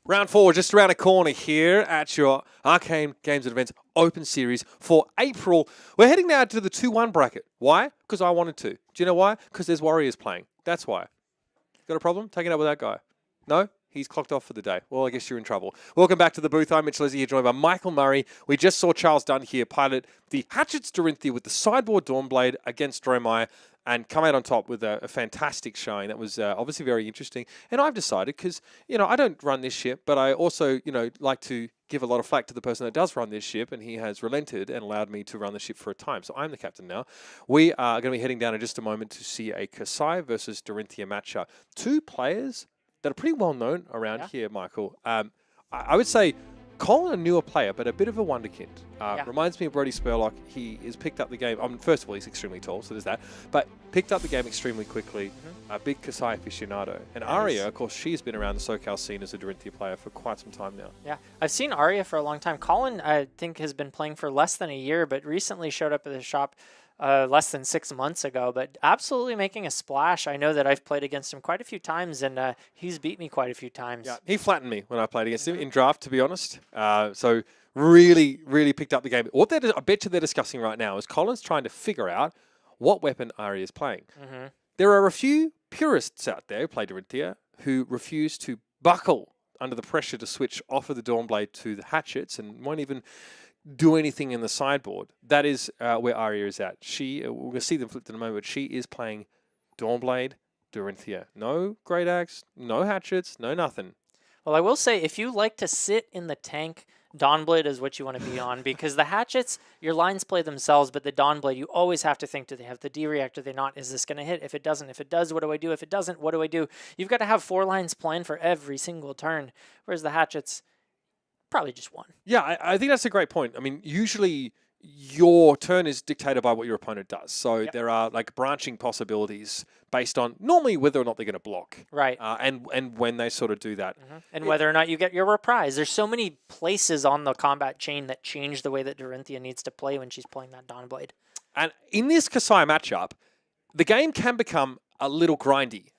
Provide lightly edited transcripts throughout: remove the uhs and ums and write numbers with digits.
Round 4, just around a corner here at your Arcane Games and Events Open Series for April. We're heading now to the 2-1 bracket. Why? Because I wanted to. Do you know why? Because there's Warriors playing. That's why. Got a problem? Take it up with that guy. No? He's clocked off for the day. Well, I guess you're in trouble. Welcome back to the booth. I'm Mitch Leslie here, joined by Michael Murray. We just saw Charles Dunn here pilot the Hatchets Dorinthea with the sideboard Dawnblade against Dromai and come out on top with a fantastic showing. That was obviously very interesting. And I've decided, because, I don't run this ship, but I also, like to give a lot of flack to the person that does run this ship, and he has relented and allowed me to run the ship for a time. So I'm the captain now. We are going to be heading down in just a moment to see a Kassai versus Dorinthea matchup. Two players that are pretty well known around here, Michael. I would say Colin, a newer player, but a bit of a wonderkind. Reminds me of Brody Spurlock. He has picked up the game. First of all, he's extremely tall, so there's that. But picked up the game extremely quickly. A big Kassai aficionado. And Aria, of course, she's been around the SoCal scene as a Dorinthea player for quite some time now. Yeah, I've seen Aria for a long time. Colin, I think, has been playing for less than a year, but recently showed up at the shop less than 6 months ago, but absolutely making a splash. I know that I've played against him quite a few times, and he's beat me quite a few times. Yeah, he flattened me when I played against him in draft, to be honest. So really, really picked up the game. What I bet you they're discussing right now is Colin's trying to figure out what weapon Aria is playing. There are a few purists out there who play Dorinthea who refuse to buckle under the pressure to switch off of the Dawnblade to the Hatchets and won't even do anything in the sideboard. That is where Aria is at. We're going to see them flipped in a moment. She is playing Dawnblade, Dorinthea. No Great Axe, no Hatchets, no nothing. Well, I will say, if you like to sit in the tank, Dawnblade is what you want to be on, because the Hatchets, your lines play themselves, but the Dawnblade, you always have to think, do they have the D-react, do they not? Is this going to hit? If it doesn't, if it does, what do I do? If it doesn't, what do I do? You've got to have 4 lines planned for every single turn, whereas the Hatchets, probably just one. Yeah, I think that's a great point. I mean, usually your turn is dictated by what your opponent does. So there are like branching possibilities based on normally whether or not they're going to block. Right. And when they sort of do that. And whether or not you get your reprise. There's so many places on the combat chain that change the way that Dorinthea needs to play when she's playing that Dawnblade. And in this Kassai matchup, the game can become a little grindy.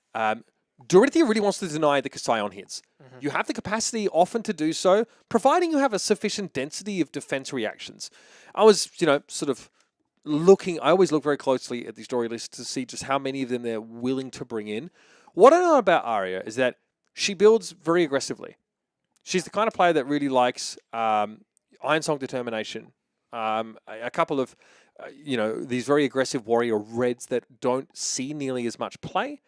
Dorinthea really wants to deny the Kassai on hits. You have the capacity often to do so, providing you have a sufficient density of defense reactions. I was, sort of looking, I always look very closely at these story lists to see just how many of them they're willing to bring in. What I know about Aria is that she builds very aggressively. She's the kind of player that really likes Ironsong determination. A couple of, these very aggressive warrior reds that don't see nearly as much play.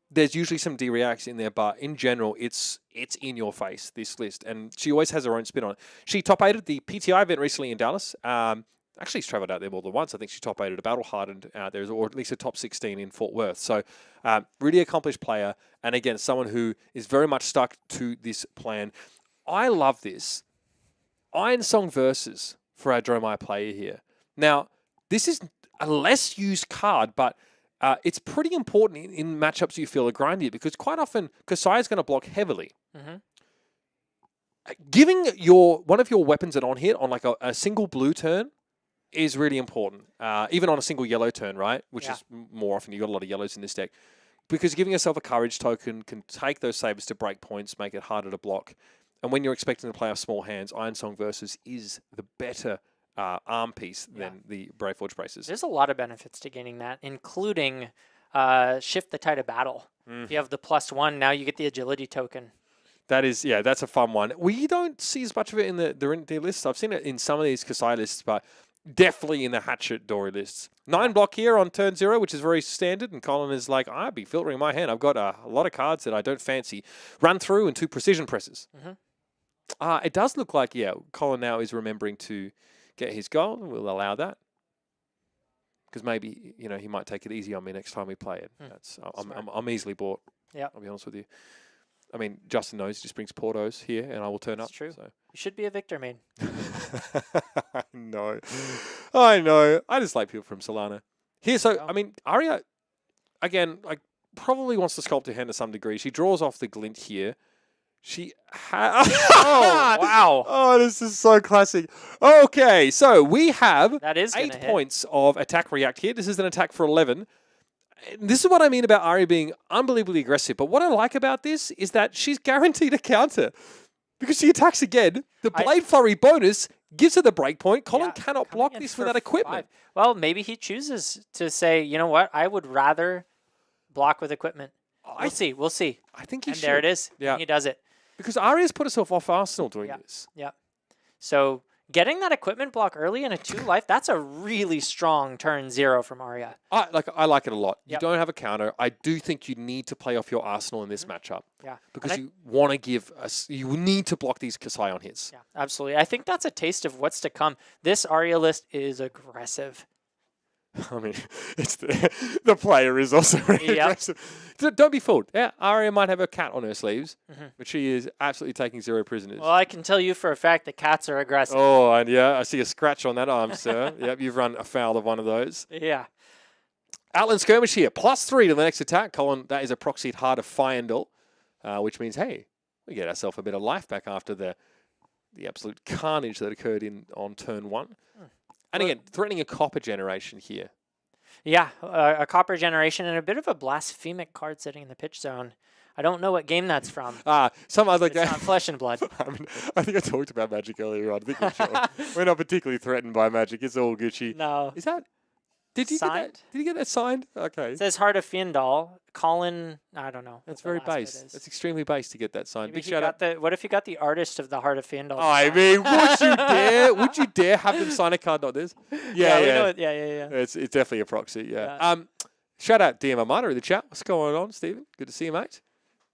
There's usually some D-reacts in there, but in general, it's in your face, this list. And she always has her own spin on it. She top-8'd the PTI event recently in Dallas. Actually, she's travelled out there more than once. I think she top-8'd a battle-hardened out there, or at least a top 16 in Fort Worth. So really accomplished player. And again, someone who is very much stuck to this plan. I love this. Ironsong versus for our Dromai player here. Now, this is a less used card, but it's pretty important in matchups you feel are grindy, because quite often Kassai is going to block heavily. Giving one of your weapons an on-hit on like a single blue turn is really important. Even on a single yellow turn, right? Which is more often, you've got a lot of yellows in this deck. Because giving yourself a courage token can take those sabers to break points, make it harder to block. And when you're expecting to play off small hands, Ironsong versus is the better arm piece than the Brave Forge braces. There's a lot of benefits to gaining that, including shift the tide of battle. If you have the +1, now you get the agility token. That is, that's a fun one. We don't see as much of it in the Dorinthea lists. I've seen it in some of these Kassai lists, but definitely in the Hatchet Dory lists. 9 block here on turn 0, which is very standard, and Colin is like, I'd be filtering my hand. I've got a lot of cards that I don't fancy. Run through and 2 precision presses. It does look like, Colin now is remembering to get his goal, and we'll allow that. Because maybe, he might take it easy on me next time we play it. I'm easily bought. Yeah, I'll be honest with you. I mean, Justin knows he just brings Portos here, and I will turn up. That's true. So. You should be a Victor main. I know. I just like people from Solana. Here, so, I mean, Aria, again, probably wants to sculpt her hand to some degree. She draws off the glint here. She oh, wow. Oh, this is so classic. Okay, so we have 8 points of attack react here. This is an attack for 11. This is what I mean about Aria being unbelievably aggressive. But what I like about this is that she's guaranteed a counter. Because she attacks again. The Blade Flurry bonus gives her the breakpoint. Colin cannot block this without equipment. 5. Well, maybe he chooses to say, you know what? I would rather block with equipment. We'll see. We'll see. I think he should. There it is. Yeah. He does it. Because Aria's put herself off Arsenal doing this. Yeah. So getting that equipment block early in a 2 life, that's a really strong turn 0 from Aria. I like it a lot. You Yep. don't have a counter. I do think you need to play off your Arsenal in this matchup. Yeah. Because you want to give us, you need to block these Kassai on hits. Yeah, absolutely. I think that's a taste of what's to come. This Aria list is aggressive. I mean, it's the player is also really aggressive. Don't be fooled. Yeah, Aria might have a cat on her sleeves, but she is absolutely taking 0 prisoners. Well, I can tell you for a fact that cats are aggressive. Oh, and I see a scratch on that arm, sir. Yep, you've run afoul of one of those. Yeah. Outland Skirmish here, +3 to the next attack. Colin, that is a proxy Heart of Fiendel, which means, hey, we get ourselves a bit of life back after the absolute carnage that occurred on turn 1. And again, threatening a copper generation here. Yeah, a copper generation and a bit of a blasphemic card sitting in the pitch zone. I don't know what game that's from. Some other It's game. not Flesh and Blood. I think I talked about Magic earlier on. I think we're not particularly threatened by Magic. It's all Gucci. No. Is that? Did you Signed? get that? Did you get that signed? Okay. It says Heart of Fiendal. Colin, I don't know. That's what the very last bit base. is. That's extremely base to get that signed. Maybe Big he shout out. got what if you got the artist of the Heart of Fiendal? I mean, would you dare? Would you dare have them sign a card like this? Yeah. Yeah. It's definitely a proxy. Yeah. Shout out DM Armada in the chat. What's going on, Stephen? Good to see you, mate.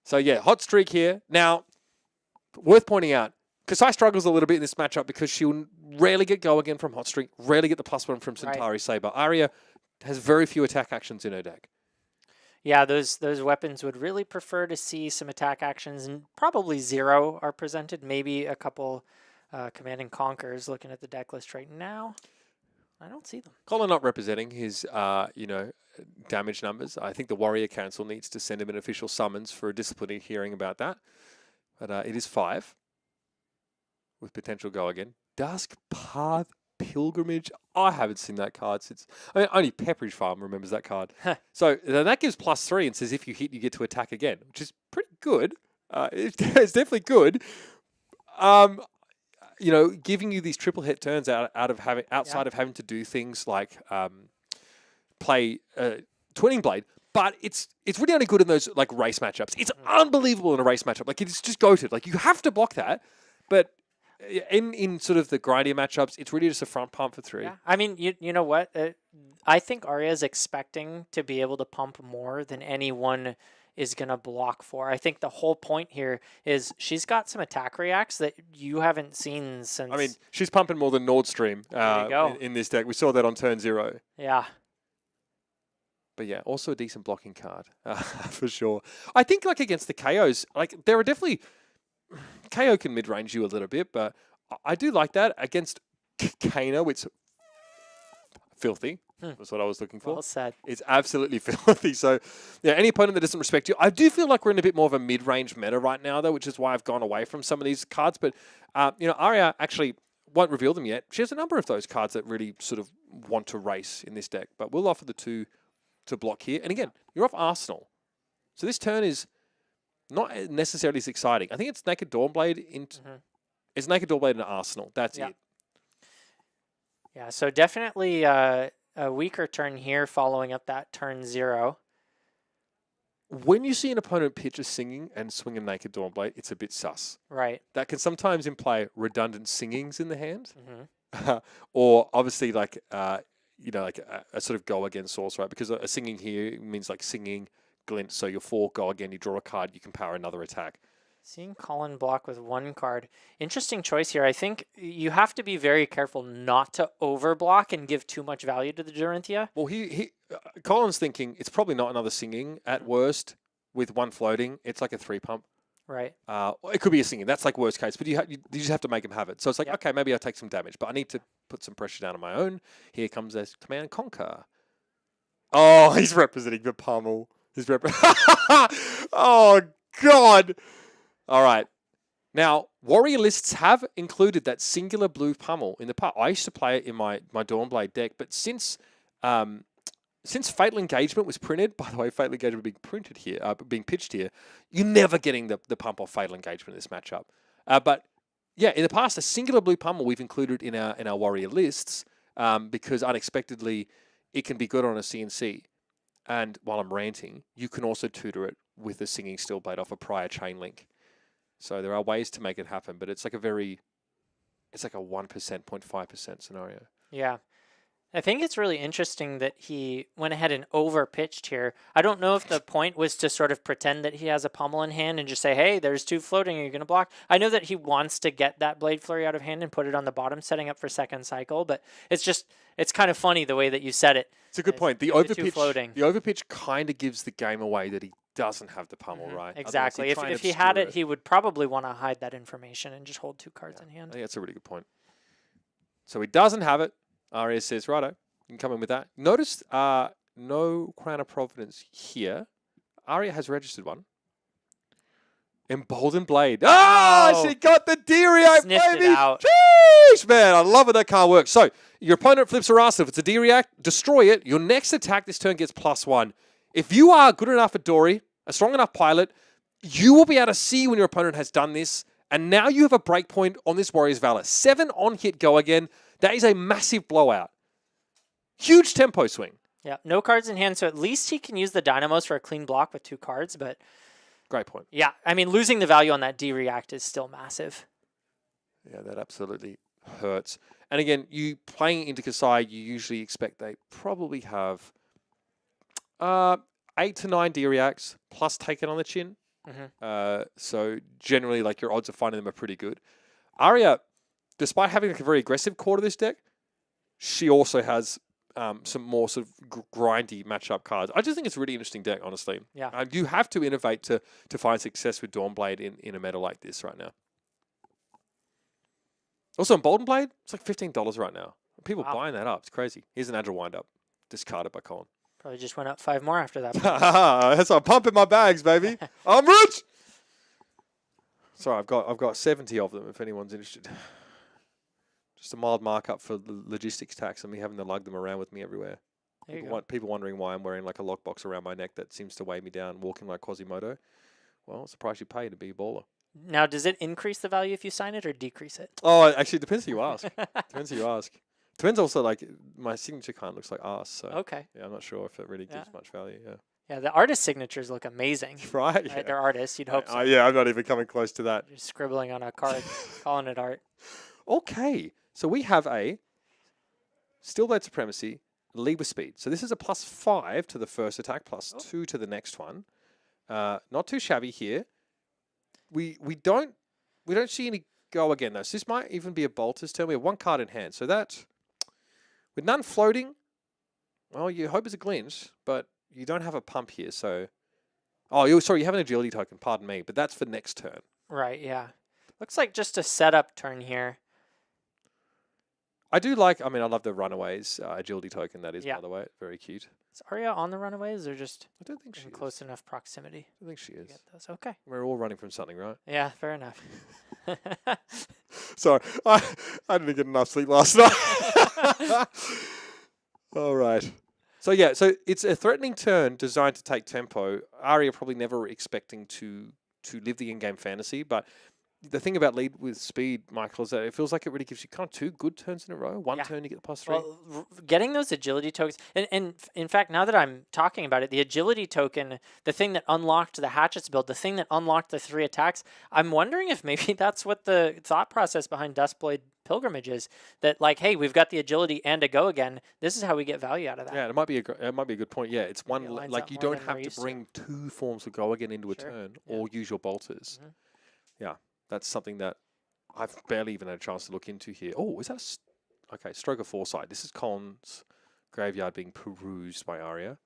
So yeah, hot streak here. Now, worth pointing out, Kassai struggles a little bit in this matchup because she'll rarely get go again from hot streak, rarely get the +1 from Centauri Saber. Aria has very few attack actions in her deck. Yeah, those weapons would really prefer to see some attack actions, and probably 0 are presented. Maybe a couple Command and Conquers. Looking at the deck list right now, I don't see them. Colin not representing his, damage numbers. I think the Warrior Council needs to send him an official summons for a disciplinary hearing about that. But it is 5 with potential go again. Dusk Path Pilgrimage. I haven't seen that card since. I mean, only Pepperidge Farm remembers that card. So then that gives +3 and says if you hit, you get to attack again, which is pretty good. It's definitely good. Giving you these triple hit turns outside of having to do things like play Twinning Blade, but it's really only good in those like race matchups. It's unbelievable in a race matchup. Like it's just goated. Like you have to block that, but in sort of the grindier matchups, it's really just a front pump for 3. Yeah. I mean, you know what? I think Aria is expecting to be able to pump more than anyone is going to block for. I think the whole point here is she's got some attack reacts that you haven't seen since... I mean, she's pumping more than Nord Stream in this deck. We saw that on turn 0. Yeah. But yeah, also a decent blocking card, for sure. I think like against the KOs, like there are definitely... KO can mid-range you a little bit, but I do like that. Against Kano, it's filthy. That's what I was looking for. Well said. It's absolutely filthy. So, yeah, any opponent that doesn't respect you. I do feel like we're in a bit more of a mid-range meta right now, though, which is why I've gone away from some of these cards. But, Aria actually won't reveal them yet. She has a number of those cards that really sort of want to race in this deck. But we'll offer the 2 to block here. And again, you're off Arsenal. So this turn is not necessarily as exciting. I think it's Naked Dawnblade it's Naked Dawnblade and Arsenal. That's it. Yeah, so definitely a weaker turn here following up that turn 0. When you see an opponent pitch a singing and swing a Naked Dawnblade, it's a bit sus. Right. That can sometimes imply redundant singings in the hand. Or obviously like, a sort of go again source, right? Because a singing here means like singing, glint. So your 4 go again, you draw a card, you can power another attack. Seeing Colin block with 1 card. Interesting choice here. I think you have to be very careful not to overblock and give too much value to the Dorinthea. Well, Colin's thinking it's probably not another singing at worst with 1 floating. It's like a 3 pump. Right. It could be a singing. That's like worst case. But you just have to make him have it. So it's like, okay, maybe I'll take some damage, but I need to put some pressure down on my own. Here comes a Command and Conquer. Oh, he's representing the pummel. Oh, God. All right. Now, Warrior lists have included that singular blue pummel in the part. I used to play it in my Dawnblade deck, but since Fatal Engagement was printed, by the way, Fatal Engagement being pitched here, you're never getting the pump off Fatal Engagement in this matchup. But yeah, in the past, a singular blue pummel we've included in our warrior lists because unexpectedly it can be good on a CNC. And while I'm ranting, you can also tutor it with a singing steel blade off a prior chain link. So there are ways to make it happen, but it's like a 1%, 0.5% scenario. Yeah. I think it's really interesting that he went ahead and over-pitched here. I don't know if the point was to sort of pretend that he has a pummel in hand and just say, hey, there's 2 floating, are you going to block? I know that he wants to get that blade flurry out of hand and put it on the bottom, setting up for second cycle, but it's kind of funny the way that you said it. It's a good point. The overpitch kind of gives the game away that he doesn't have the pummel, right? Exactly. If he had it, he would probably want to hide that information and just hold 2 cards in hand. I think that's a really good point. So he doesn't have it. Aria says, righto, you can come in with that. Notice no Crown of Providence here. Aria has registered one. Emboldened Blade. Ah, she got the D-React, baby! Sniffed it out. Jeez, man, I love it. That card works. So your opponent flips a Rasta. If it's a D-React, destroy it. Your next attack this turn gets +1. If you are good enough at Dory, a strong enough pilot, you will be able to see when your opponent has done this. And now you have a breakpoint on this Warrior's Valor. 7 on hit, go again. That is a massive blowout. Huge tempo swing. Yeah, no cards in hand, so at least he can use the Dynamos for a clean block with 2 cards, but... Great point. Yeah, I mean, losing the value on that D-React is still massive. Yeah, that absolutely hurts. And again, you playing into Kassai, you usually expect they probably have 8 to 9 D-Reacts plus taken on the chin. So generally, like, your odds of finding them are pretty good. Aria, despite having like a very aggressive core to this deck, she also has some more sort of grindy matchup cards. I just think it's a really interesting deck, honestly. Yeah. You have to innovate to find success with Dawnblade in a meta like this right now. Also, Emboldened Blade, it's like $15 right now. People buying that up. It's crazy. Here's an Agile Wind-Up. Discarded by Colin. Probably just went up 5 more after that. That's I'm pumping my bags, baby. I'm rich! Sorry, I've got 70 of them if anyone's interested. Just a mild markup for the logistics tax and me having to lug them around with me everywhere. People wondering why I'm wearing like a lockbox around my neck that seems to weigh me down walking like Quasimodo. Well, it's the price you pay to be a baller. Now, does it increase the value if you sign it or decrease it? Oh, actually, it depends who you ask. Depends also, like, my signature kind looks like arse. So Okay. yeah, I'm not sure if it really gives much value. Yeah. Yeah, the artist signatures look amazing. Right? Yeah. They're artists. You'd hope so. Yeah, I'm not even coming close to that. You're scribbling on a card, calling it art. Okay. So we have a Steel Blade Supremacy, lead with speed. So this is a +5 to the first attack, +2 to the next one. Not too shabby here. We don't see any go again though. So this might even be a Bolter's turn. We have 1 card in hand. So that, with none floating, well, you hope it's a Glinch, but you don't have a pump here. So, you have an agility token. Pardon me, but that's for next turn. Right. Yeah. Looks like just a setup turn here. I do like, I love the Runaways agility token, that is, Yeah. by the way. Very cute. Is Aria on the Runaways or just I don't think she in is. close enough proximity? I think she to is. get those? Okay. We're all running from something, right? Yeah, fair enough. Sorry, I didn't get enough sleep last night. All right. So yeah, so it's a threatening turn designed to take tempo. Aria probably never expecting to live the in-game fantasy, but the thing about lead with speed, Michael, is that it feels like it really gives you kind of 2 good turns in a row. One turn you get the +3. Well, getting those agility tokens, and in fact, now that I'm talking about it, the agility token, the thing that unlocked the Hatchets build, the thing that unlocked the 3 attacks, I'm wondering if maybe that's what the thought process behind Duskblade Pilgrimage is. That like, hey, we've got the agility and a go again. This is how we get value out of that. Yeah, it might be a good point. Yeah, it's one like you don't have to to. bring 2 forms of go again into a turn or use your bolters. Yeah. That's something that I've barely even had a chance to look into here. Oh, is that okay, Stroke of Foresight. This is Colin's graveyard being perused by Aria.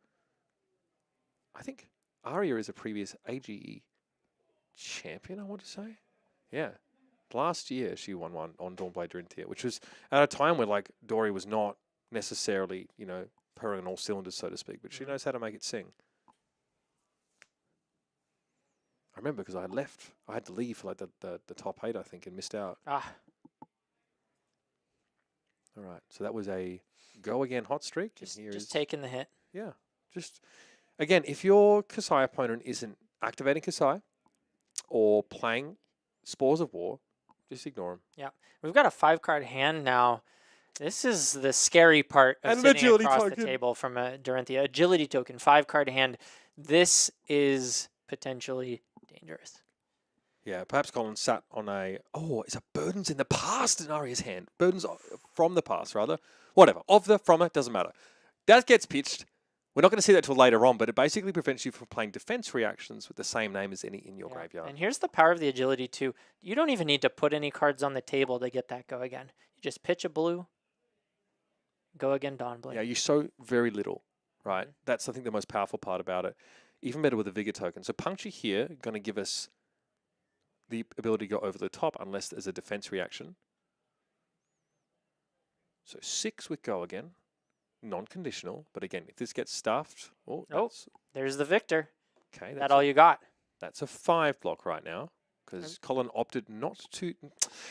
I think Aria is a previous AGE champion, I want to say. Yeah. Last year, she won one on Dawnblade Dorinthea, which was at a time where, like, Dory was not necessarily, purring on all cylinders, so to speak, but she knows how to make it sing. I remember because I had to leave for like the top 8, I think, and missed out. All right, so that was a go again hot streak. Just taking the hit. Yeah, just again, if your Kassai opponent isn't activating Kassai or playing Spores of War, Just ignore him. Yeah. We've got a 5-card hand now. This is the scary part of And an sitting agility across the token. table from a Dorinthea. Agility token, 5-card hand. This is potentially dangerous. Yeah, perhaps Colin sat on a... Oh, is a Burdens in the Past in Aria's hand? Burdens from the past, rather. Whatever. Of the, from it, doesn't matter. That gets pitched. We're not going to see that till later on, but it basically prevents you from playing defense reactions with the same name as any in your graveyard. And here's the power of the agility, too. You don't even need to put any cards on the table to get that go again. You just pitch a blue, go again, Dawnblade. Yeah, you show very little, right? That's, I think, the most powerful part about it. Even better with a Vigor token. So Puncture here going to give us the ability to go over the top unless there's a defense reaction. So 6 with Go again. Non-conditional, but again, if this gets stuffed... Oh, there's the victor. Okay, that's all you got. That's a 5 block right now, because Colin opted not to...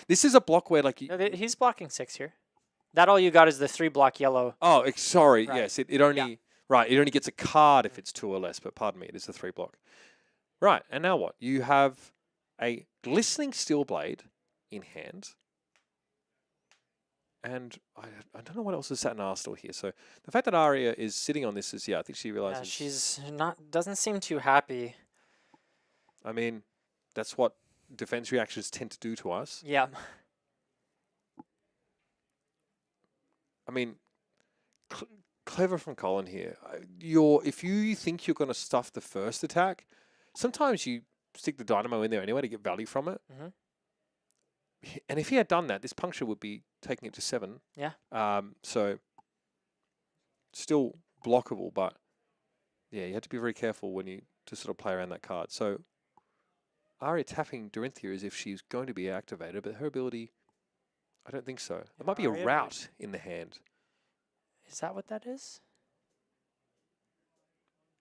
This is a block where, like... No, he's blocking 6 here. That all you got is the 3-block yellow. Oh, sorry, Right. yes, it only... Yeah. Right, it only gets a card if it's 2 or less, but pardon me, it is a 3 block. Right, and now what? You have a Glistening Steel Blade in hand. And I don't know what else is sat in Arsenal here. So the fact that Aria is sitting on this is, I think she realizes... she's doesn't seem too happy. I mean, that's what defense reactions tend to do to us. Yeah. I mean, clever from Colin here. If you think you're going to stuff the first attack, sometimes you stick the Dynamo in there anyway to get value from it. Mm-hmm. And if he had done that, this puncture would be taking it to 7. Yeah. So still blockable, but yeah, you have to be very careful when you to sort of play around that card. So Aria tapping Dorinthea as if she's going to be activated, but her ability, I don't think so. It might be a route in the hand. Is that what that is?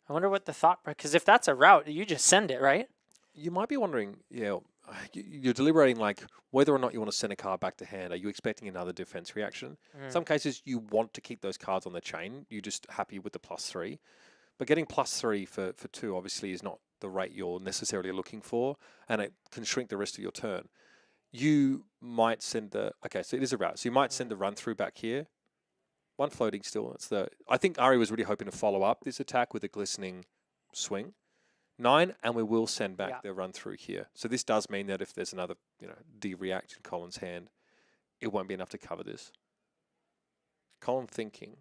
I wonder what the thought, because if that's a route, you just send it, right? You might be wondering, you're deliberating like whether or not you want to send a card back to hand. Are you expecting another defense reaction? In some cases, you want to keep those cards on the chain. You're just happy with the +3. But getting +3 for 2 obviously is not the rate you're necessarily looking for, and it can shrink the rest of your turn. You might send the... Okay, so it is a route. So you might send the run-through back here. 1 floating still. I think Aria was really hoping to follow up this attack with a glistening swing. 9, and we will send back the run through here. So this does mean that if there's another, D-react in Colin's hand, it won't be enough to cover this. Colin thinking.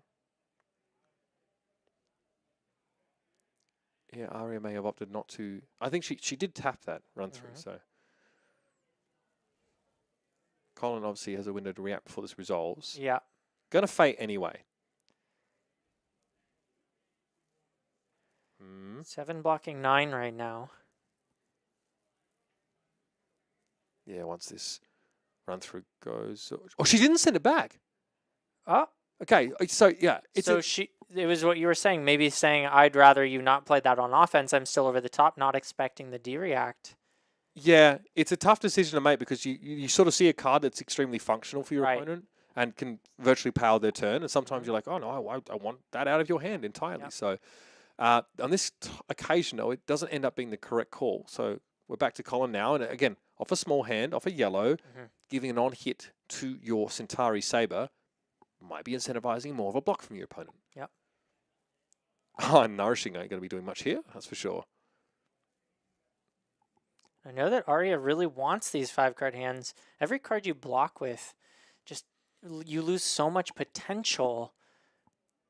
Yeah, Aria may have opted not to. I think she did tap that run through, so. Colin obviously has a window to react before this resolves. Yeah. Gonna fate anyway. 7 blocking 9 right now. Yeah, once this run through goes. Oh, she didn't send it back. Oh. Okay, so yeah. It was what you were saying, maybe saying, I'd rather you not play that on offense. I'm still over the top, not expecting the D-react. Yeah, it's a tough decision to make because you sort of see a card that's extremely functional for your opponent and can virtually power their turn. And sometimes you're like, oh, no, I want that out of your hand entirely. Yep. So on this occasion, though, it doesn't end up being the correct call. So we're back to Colin now. And again, off a small hand, off a yellow, giving an on-hit to your Centauri Saber might be incentivizing more of a block from your opponent. Yep. Oh, Nourishing ain't going to be doing much here, that's for sure. I know that Aria really wants these 5-card hands. Every card you block with, you lose so much potential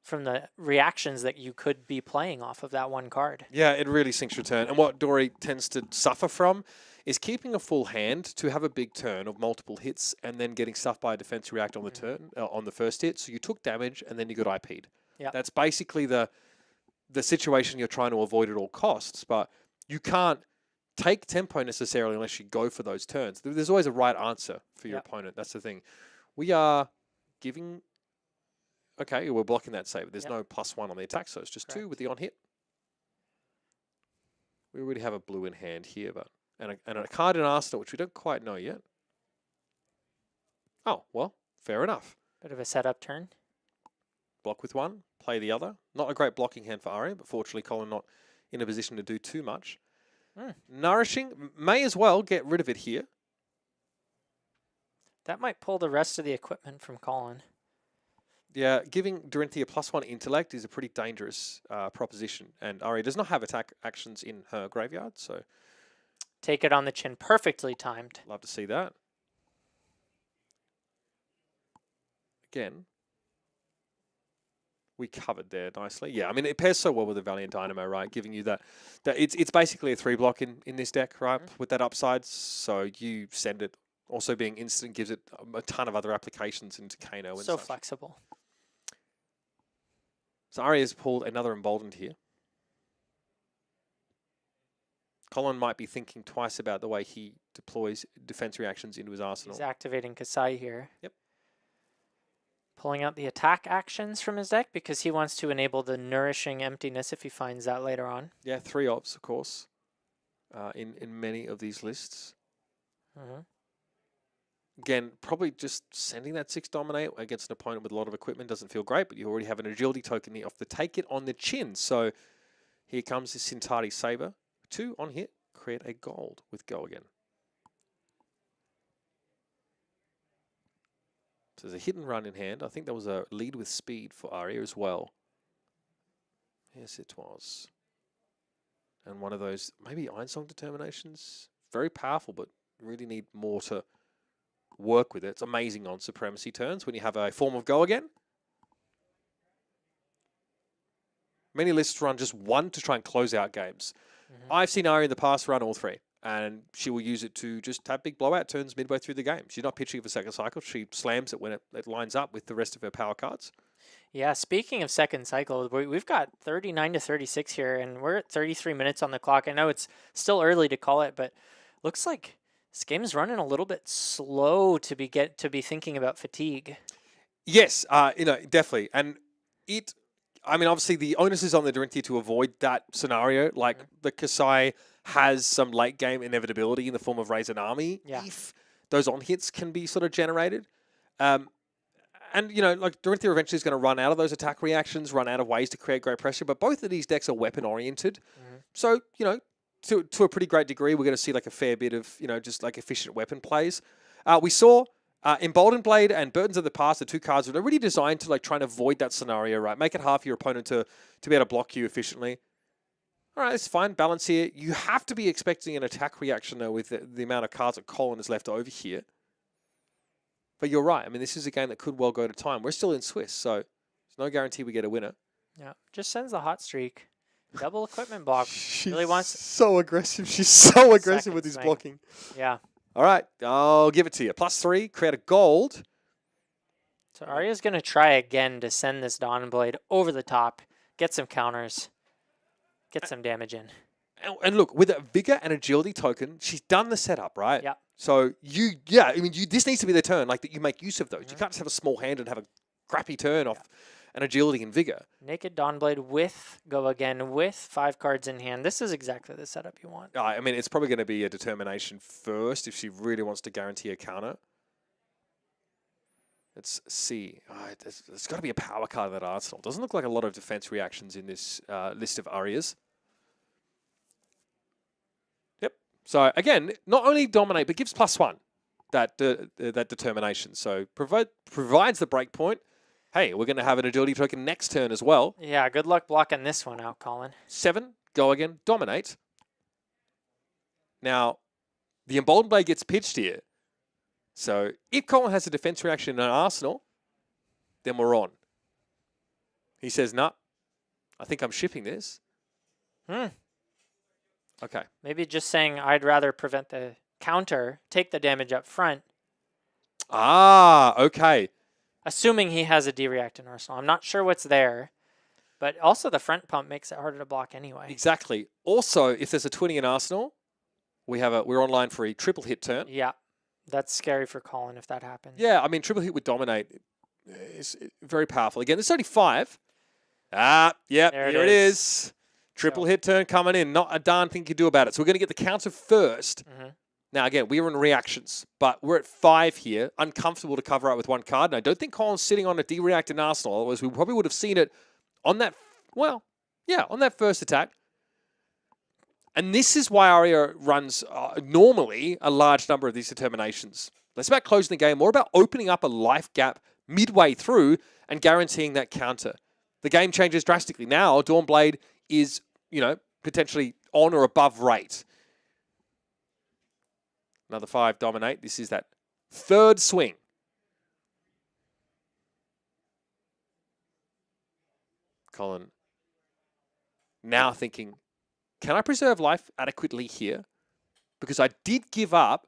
from the reactions that you could be playing off of that one card. Yeah, it really sinks your turn. And what Dory tends to suffer from is keeping a full hand to have a big turn of multiple hits and then getting stuffed by a defense react on the turn on the first hit. So you took damage and then you got IP'd. Yeah, that's basically the situation you're trying to avoid at all costs. But you can't take tempo necessarily unless you go for those turns. There's always a right answer for your opponent. That's the thing. We are giving... Okay, we're blocking that save. There's no +1 on the attack, so it's just 2 with the on-hit. We already have a blue in hand here, but and a card in Arsenal, which we don't quite know yet. Oh, well, fair enough. Bit of a setup turn. Block with 1, play the other. Not a great blocking hand for Aria, but fortunately Colin not in a position to do too much. Nourishing, may as well get rid of it here. That might pull the rest of the equipment from Colin. Yeah, giving Dorinthea +1 intellect is a pretty dangerous proposition. And Aria does not have attack actions in her graveyard, so Take it on the chin. Perfectly timed. love to see that. Again, we covered there nicely. Yeah, I mean, it pairs so well with the Valiant Dynamo, right? Giving you that it's basically a 3-block in this deck, right? With that upside, so you send it. Also being instant gives it a ton of other applications into Kano and So such. flexible. So Aria's pulled another Emboldened here. Colin might be thinking twice about the way he deploys defense reactions into his arsenal. He's activating Kassai here. Yep. Pulling out the attack actions from his deck because he wants to enable the Nourishing Emptiness if he finds that later on. Yeah, 3 ops, of course, in many of these lists. Again, probably just sending that 6 Dominate against an opponent with a lot of equipment doesn't feel great, but you already have an agility token here off the take it on the chin. So here comes the Sintari Saber. 2 on hit, create a gold with Go Again. So there's a hit and run in hand. I think there was a lead with speed for Aria as well. Yes, it was. And one of those, maybe Ironsong determinations. Very powerful, but really need more to work with it. It's amazing on supremacy turns when you have a form of Go Again. Many lists run just 1 to try and close out games. I've seen Aria in the past run all 3, and she will use it to just have big blowout turns midway through the game. She's not pitching for second cycle. She slams it when it lines up with the rest of her power cards. Yeah, speaking of second cycle, we've got 39 to 36 here, and we're at 33 minutes on the clock. I know it's still early to call it, but looks like this game is running a little bit slow to be thinking about fatigue. Yes, definitely. And I mean, obviously the onus is on the Dorinthea to avoid that scenario. Like the Kassai has some late game inevitability in the form of Raise an Army if those on hits can be sort of generated. And, like Dorinthea eventually is going to run out of those attack reactions, run out of ways to create great pressure. But both of these decks are weapon oriented. So, to a pretty great degree, we're going to see like a fair bit of, just like efficient weapon plays. We saw Emboldened Blade and Burdens of the Past, the 2 cards, are really designed to like try and avoid that scenario, right? Make it hard for your opponent to be able to block you efficiently. All right, it's fine. Balance here. You have to be expecting an attack reaction, though, with the amount of cards that Colin has left over here. But you're right. I mean, this is a game that could well go to time. We're still in Swiss, so there's no guarantee we get a winner. Yeah, just sends the hot streak. Double equipment block. She's really wants so aggressive. She's so aggressive with his swing. blocking. Yeah. All right, I'll give it to you. +3, create a gold. So Aria's going to try again to send this Dawn Blade over the top, get some counters, get some damage in. And look, with a Vigor and Agility token, she's done the setup, right? Yeah. So this needs to be the turn, like that you make use of those. You can't just have a small hand and have a crappy turn off an Agility and Vigor. Naked Dawnblade with Go Again with 5 cards in hand. This is exactly the setup you want. I mean, it's probably going to be a determination first if she really wants to guarantee a counter. Let's see. There's got to be a power card in that arsenal. Doesn't look like a lot of defense reactions in this list of Arias. Yep. So again, not only dominate, but gives +1 that determination. So provides the break point. Hey, we're going to have an agility token next turn as well. Yeah, good luck blocking this one out, Colin. 7, Go Again, dominate. Now, the Emboldened Blade gets pitched here. So if Colin has a defense reaction in an arsenal, then we're on. He says, nah, I think I'm shipping this. Okay. Maybe just saying I'd rather prevent the counter, take the damage up front. Ah, okay. Assuming he has a D-React in Arsenal. I'm not sure what's there, but also the front pump makes it harder to block anyway. Exactly. Also, if there's a 20 in Arsenal, we're online for a triple hit turn. Yeah, that's scary for Colin if that happens. Yeah, I mean, triple hit with dominate is very powerful. Again, there's only 5. Here it is. Triple hit turn coming in. Not a darn thing you can do about it. So we're going to get the counter first. Now, again, we were in reactions, but we're at 5 here. Uncomfortable to cover up with 1 card. And I don't think Colin's sitting on a D-React in Arsenal. Otherwise, we probably would have seen it on that, on that first attack. And this is why Aria runs normally a large number of these determinations. Less about closing the game, more about opening up a life gap midway through and guaranteeing that counter. The game changes drastically. Now, Dawnblade is, potentially on or above rate. Another 5 dominate. This is that third swing. Colin now thinking, can I preserve life adequately here? Because I did give up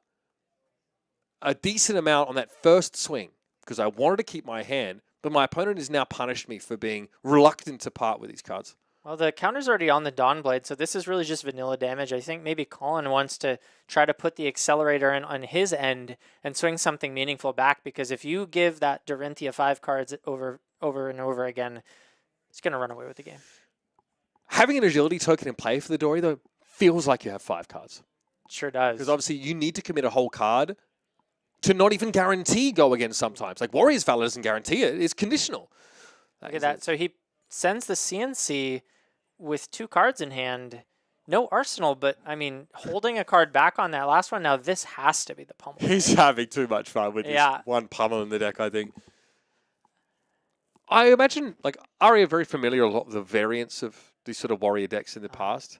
a decent amount on that first swing because I wanted to keep my hand, but my opponent has now punished me for being reluctant to part with these cards. Well, the counter's already on the Dawnblade, so this is really just vanilla damage. I think maybe Colin wants to try to put the accelerator in on his end and swing something meaningful back, because if you give that Dorinthea 5 cards over and over again, it's going to run away with the game. Having an agility token in play for the Dory, though, feels like you have 5 cards. It sure does. Because obviously you need to commit a whole card to not even guarantee go again sometimes. Like Warrior's Valor doesn't guarantee it. It's conditional. Look at that. So he sends the CNC with 2 cards in hand. No arsenal, but, I mean, holding a card back on that last one. Now, this has to be the pummel. He's having too much fun with this one pummel in the deck, I think. I imagine, like, Aria very familiar with a lot of the variants of these sort of warrior decks in the past.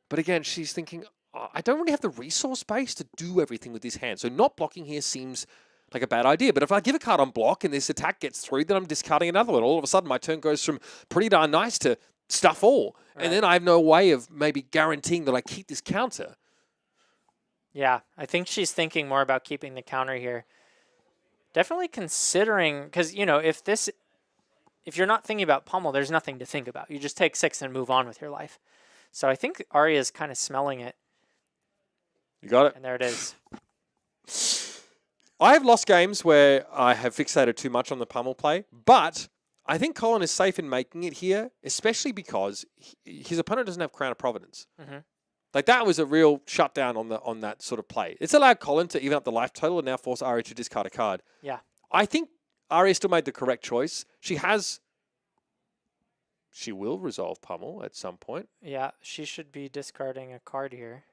But again, she's thinking, oh, I don't really have the resource base to do everything with this hand. So not blocking here seems like a bad idea. But if I give a card on block and this attack gets through, then I'm discarding another one. All of a sudden, my turn goes from pretty darn nice to stuff all. Right. And then I have no way of maybe guaranteeing that I keep this counter. Yeah, I think she's thinking more about keeping the counter here. Definitely considering, because, if you're not thinking about pummel, there's nothing to think about. You just take 6 and move on with your life. So I think Aria is kind of smelling it. You got it. And there it is. I have lost games where I have fixated too much on the pummel play, but I think Colin is safe in making it here, especially because his opponent doesn't have Crown of Providence. Mm-hmm. Like, that was a real shutdown on that sort of play. It's allowed Colin to even up the life total and now force Aria to discard a card. Yeah. I think Aria still made the correct choice. She will resolve pummel at some point. Yeah, she should be discarding a card here.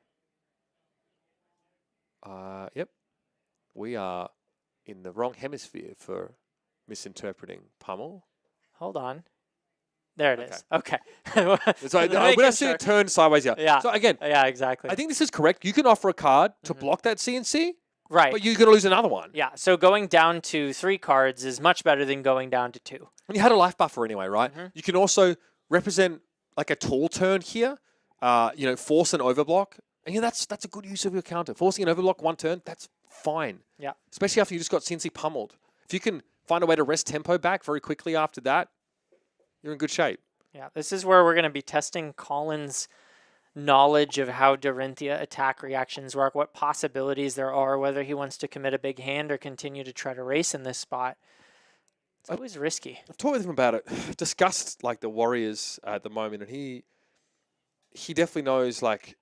Yep. We are in the wrong hemisphere for misinterpreting pummel. Hold on. There it is. Okay. So when I see it turn sideways here. Yeah. So again, yeah, exactly. I think this is correct. You can offer a card to block that CNC. Right. But you're going to lose another one. Yeah, so going down to 3 cards is much better than going down to 2. And you had a life buffer anyway, right? Mm-hmm. You can also represent like a tall turn here, force an overblock. And that's a good use of your counter. Forcing an overblock 1 turn, that's fine. Yeah. Especially after you just got CNC pummeled. If you can find a way to rest tempo back very quickly after that, you're in good shape. Yeah, this is where we're going to be testing Colin's knowledge of how Dorinthea attack reactions work, what possibilities there are, whether he wants to commit a big hand or continue to try to race in this spot. It's always risky. I've talked with him about it, discussed like the Warriors at the moment, and he definitely knows, like,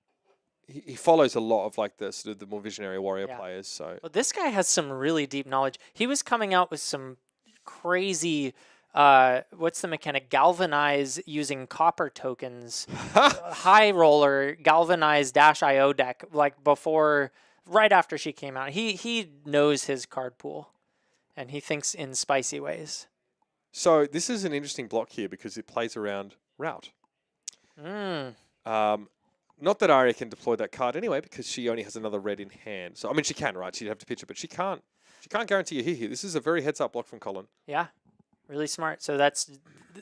he follows a lot of like the sort of the more visionary warrior players. So well, this guy has some really deep knowledge. He was coming out with some crazy what's the mechanic? Galvanize using copper tokens. High roller galvanize -IO deck, like right after she came out. He knows his card pool, and he thinks in spicy ways. So this is an interesting block here because it plays around route. Not that Aria can deploy that card anyway because she only has another red in hand. So I mean, she can, right? She'd have to pitch it, but she can't. She can't guarantee a hit here. This is a very heads-up block from Colin. Yeah. Really smart. So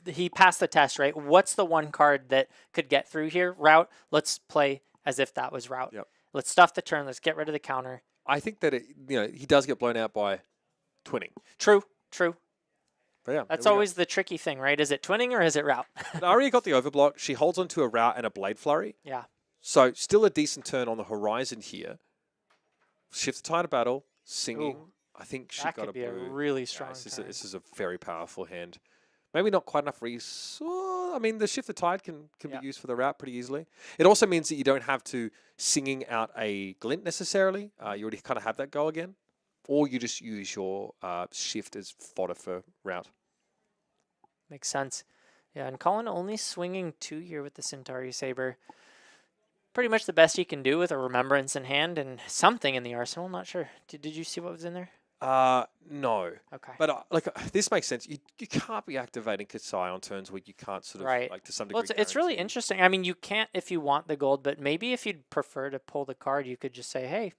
he passed the test, right? What's the one card that could get through here? Route. Let's play as if that was route. Yep. Let's stuff the turn. Let's get rid of the counter. I think that he does get blown out by twinning. True. But yeah, that's always the tricky thing, right? Is it twinning or is it route? Aria got the overblock. She holds onto a route and a blade flurry. Yeah. So still a decent turn on the horizon here. Shift the tide of battle. Singing. Ooh. I think she that got could be blue. a really strong This is a very powerful hand. Maybe not quite enough resource. I mean, the shift the tide can be used for the route pretty easily. It also means that you don't have to singing out a glint necessarily. You already kind of have that go again. Or you just use your shift as fodder for route. Makes sense. Yeah, and Colin only swinging 2 here with the Centauri Saber. pretty much the best he can do with a remembrance in hand and something in the arsenal. Not sure. Did you see what was in there? No. Okay. But this makes sense. You can't be activating Kassai on turns where you can't sort of Right. like to some Well, degree. it's really guarantee. interesting. I mean, you can't if you want the gold, but maybe if you'd prefer to pull the card, you could just say, "Hey,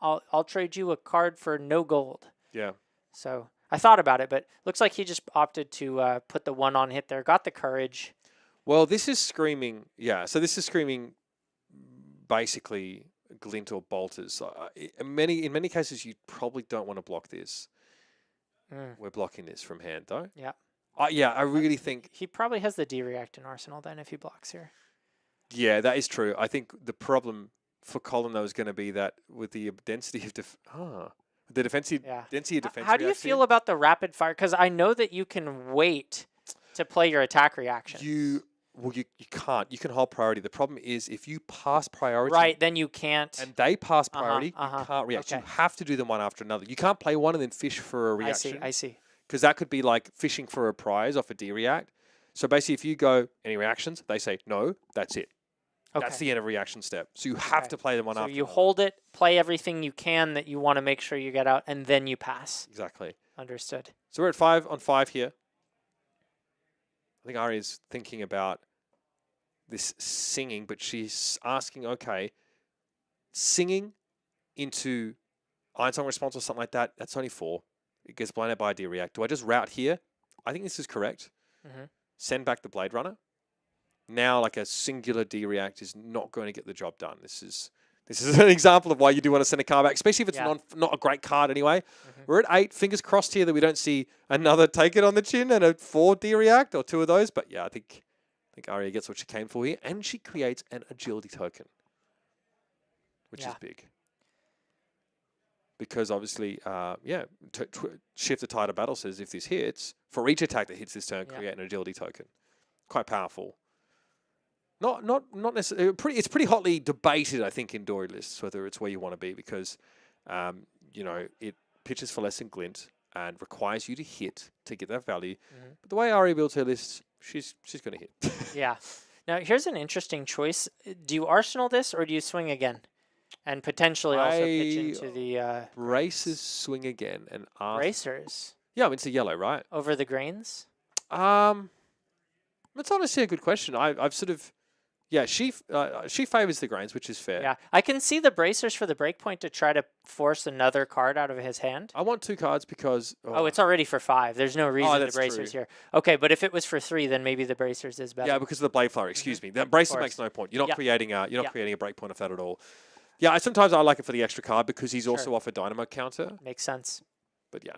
I'll trade you a card for no gold." Yeah. So I thought about it, but looks like he just opted to put the 1 on hit there. Got the courage. Well, this is screaming. Yeah. So this is screaming basically glint or bolters. In many cases, you probably don't want to block this. Mm. We're blocking this from hand, though. Yeah. Yeah, I really think. He probably has the D-react in arsenal then if he blocks here. Yeah, that is true. I think the problem for Colin though is going to be that with the density of the defensive density of defense. How do you feel about the rapid fire? Because I know that you can wait to play your attack reactions. You can't. You can hold priority. The problem is if you pass priority, right? Then you can't. And they pass priority, you can't react. Okay. You have to do them one after another. You can't play one and then fish for a reaction. I see. Because that could be like fishing for a prize off a D-react. So basically, if you go, any reactions, they say, no, that's it. Okay. That's the end of reaction step. So you have to play them one so after you another. hold it, play everything you can that you want to make sure you get out, and then you pass. Exactly. Understood. So we're at 5 on 5 here. I think Aria's thinking about this singing, but she's asking, okay, singing into Ironsong response or something like that, that's only 4. It gets blown out by a D-react. Do I just route here? I think this is correct. Send back the Blade Runner. Now, like a singular D-react is not going to get the job done. This is an example of why you do want to send a card back, especially if it's not a great card anyway. We're at 8. Fingers crossed here that we don't see another take it on the chin and a 4 D-react or 2 of those. But yeah, I think Aria gets what she came for here, and she creates an agility token, which is big. Because obviously, Shift the Tide of Battle says if this hits, for each attack that hits this turn, create an agility token. Quite powerful. Not necessarily. It's pretty hotly debated, I think, in Dory lists whether it's where you want to be because, it pitches for less than glint and requires you to hit to get that value. But the way Aria builds her list, she's going to hit. Yeah. Now here's an interesting choice. Do you arsenal this or do you swing again? And potentially also pitch into the bracers swing again and bracers. Yeah, I mean it's a yellow, right? Over the grains. That's honestly a good question. I've sort of, she favors the grains, which is fair. Yeah, I can see the bracers for the breakpoint to try to force another card out of his hand. I want 2 cards because it's already for 5. There's no reason the bracers here. Okay, but if it was for 3, then maybe the bracers is better. Yeah, because of the blade flurry. Excuse me. That bracer makes no point. You're not creating a breakpoint of that at all. Yeah, sometimes I like it for the extra card because he's also off a dynamo counter. Makes sense. But yeah,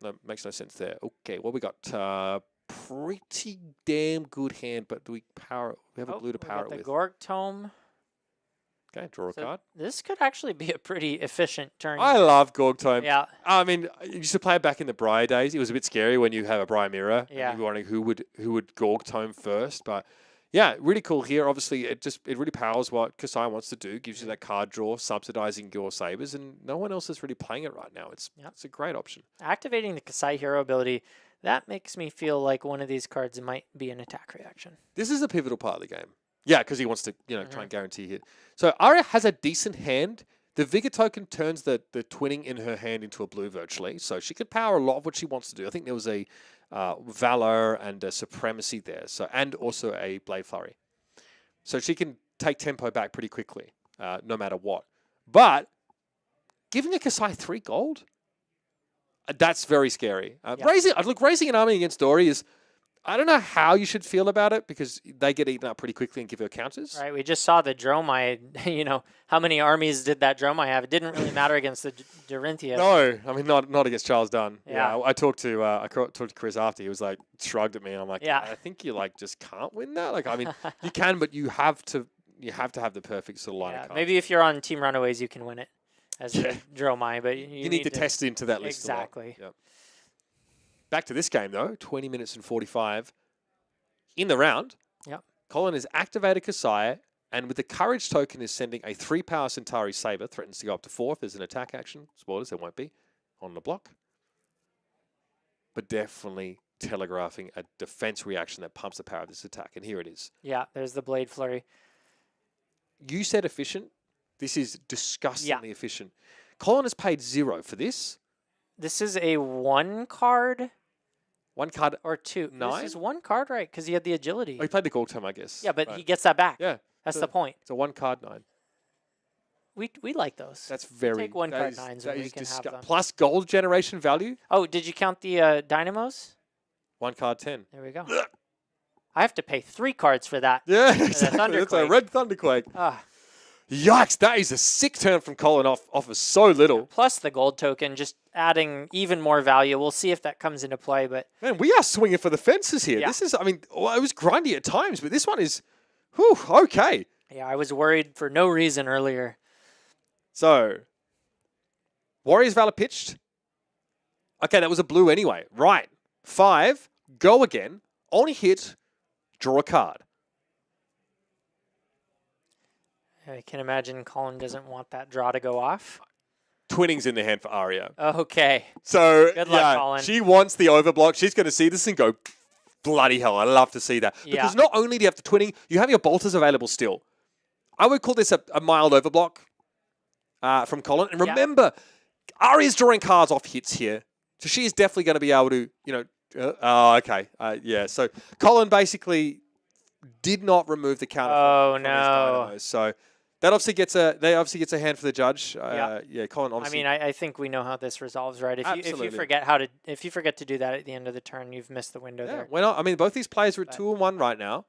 no, makes no sense there. Okay, well we got pretty damn good hand, but do we have a blue to power it with? The Gorg Tome. Okay, draw a card. This could actually be a pretty efficient turn. I love Gorg Tome. Yeah. I mean, you used to play it back in the Briar days. It was a bit scary when you have a Briar mirror. Yeah. And you were wondering who would Gorg Tome first, but yeah, really cool here. Obviously, it really powers what Kassai wants to do. Gives you that card draw, subsidizing your sabers, and no one else is really playing it right now. It's a great option. Activating the Kassai hero ability, that makes me feel like one of these cards might be an attack reaction. This is a pivotal part of the game. Yeah, because he wants to try and guarantee hit. So Aria has a decent hand. The Vigor token turns the twinning in her hand into a blue virtually, so she can power a lot of what she wants to do. I think there was a Valor and a Supremacy there, and also a Blade Flurry. So she can take tempo back pretty quickly, no matter what. But giving a Kassai 3 gold, that's very scary. Raising an army against Dory is, I don't know how you should feel about it because they get eaten up pretty quickly and give her counters. Right, we just saw the Dromai. How many armies did that Dromai have? It didn't really matter against the Dorinthea. No, I mean not against Charles Dunn. Yeah, I talked to Chris after. He was like shrugged at me, and I'm like, I think you just can't win that. Like, I mean, you can, but you have to have the perfect sort of line of cards. Maybe if you're on Team Runaways, you can win it as the Dromai, but you need to test into that list. Exactly. Yep. Back to this game, though, 20 minutes and 45 in the round. Yep. Colin has activated Kassai, and with the Courage token is sending a 3-power Centauri Saber, threatens to go up to 4 if there's an attack action. Spoilers, there won't be on the block. But definitely telegraphing a defense reaction that pumps the power of this attack, and here it is. Yeah, there's the Blade Flurry. you said efficient. This is disgustingly efficient. Colin has paid 0 for this. This is a 1 card 1 card. or 2. 9? This is 1 card, right? Because he had the agility. Oh, he played the Gorg Tome, I guess. Yeah, but Right. he gets that back. Yeah. That's the point. It's a 1 card 9. We like those. That's very... Take 1 card is- 9s that and we is can have them. Plus gold generation value. Oh, did you count the Dynamos? 1 card 10. There we go. I have to pay 3 cards for that. Yeah, exactly. It's a Thunderquake. red Thunderquake. Ah, Yikes, that is a sick turn from Colin off of so little. plus the gold token, just adding even more value. We'll see if that comes into play, but Man, we are swinging for the fences here. Yeah. This is, I mean, well, it was grindy at times, but this one is, whew, okay. yeah, I was worried for no reason earlier. So, Warriors Valor pitched. Okay, that was a blue anyway. Right. 5, go again. Only hit, draw a card. I can imagine Colin doesn't want that draw to go off. Twinning's in the hand for Aria. Okay. So, Good luck, Colin. she wants the overblock. She's going to see this and go, bloody hell, I love to see that. Yeah. Because not only do you have the twinning, you have your bolters available still. I would call this a mild overblock from Colin. And remember, Aria's drawing cards off hits here. So she is definitely going to be able to, okay. Yeah, so Colin basically did not remove the counter from his dynamos. So that obviously gets a hand for the judge. Yeah, Colin obviously. I mean, I think we know how this resolves, right? If Absolutely. you forget to do that at the end of the turn, you've missed the window Yeah, there. we're not. I mean, both these players are at But 2 and 1 right now.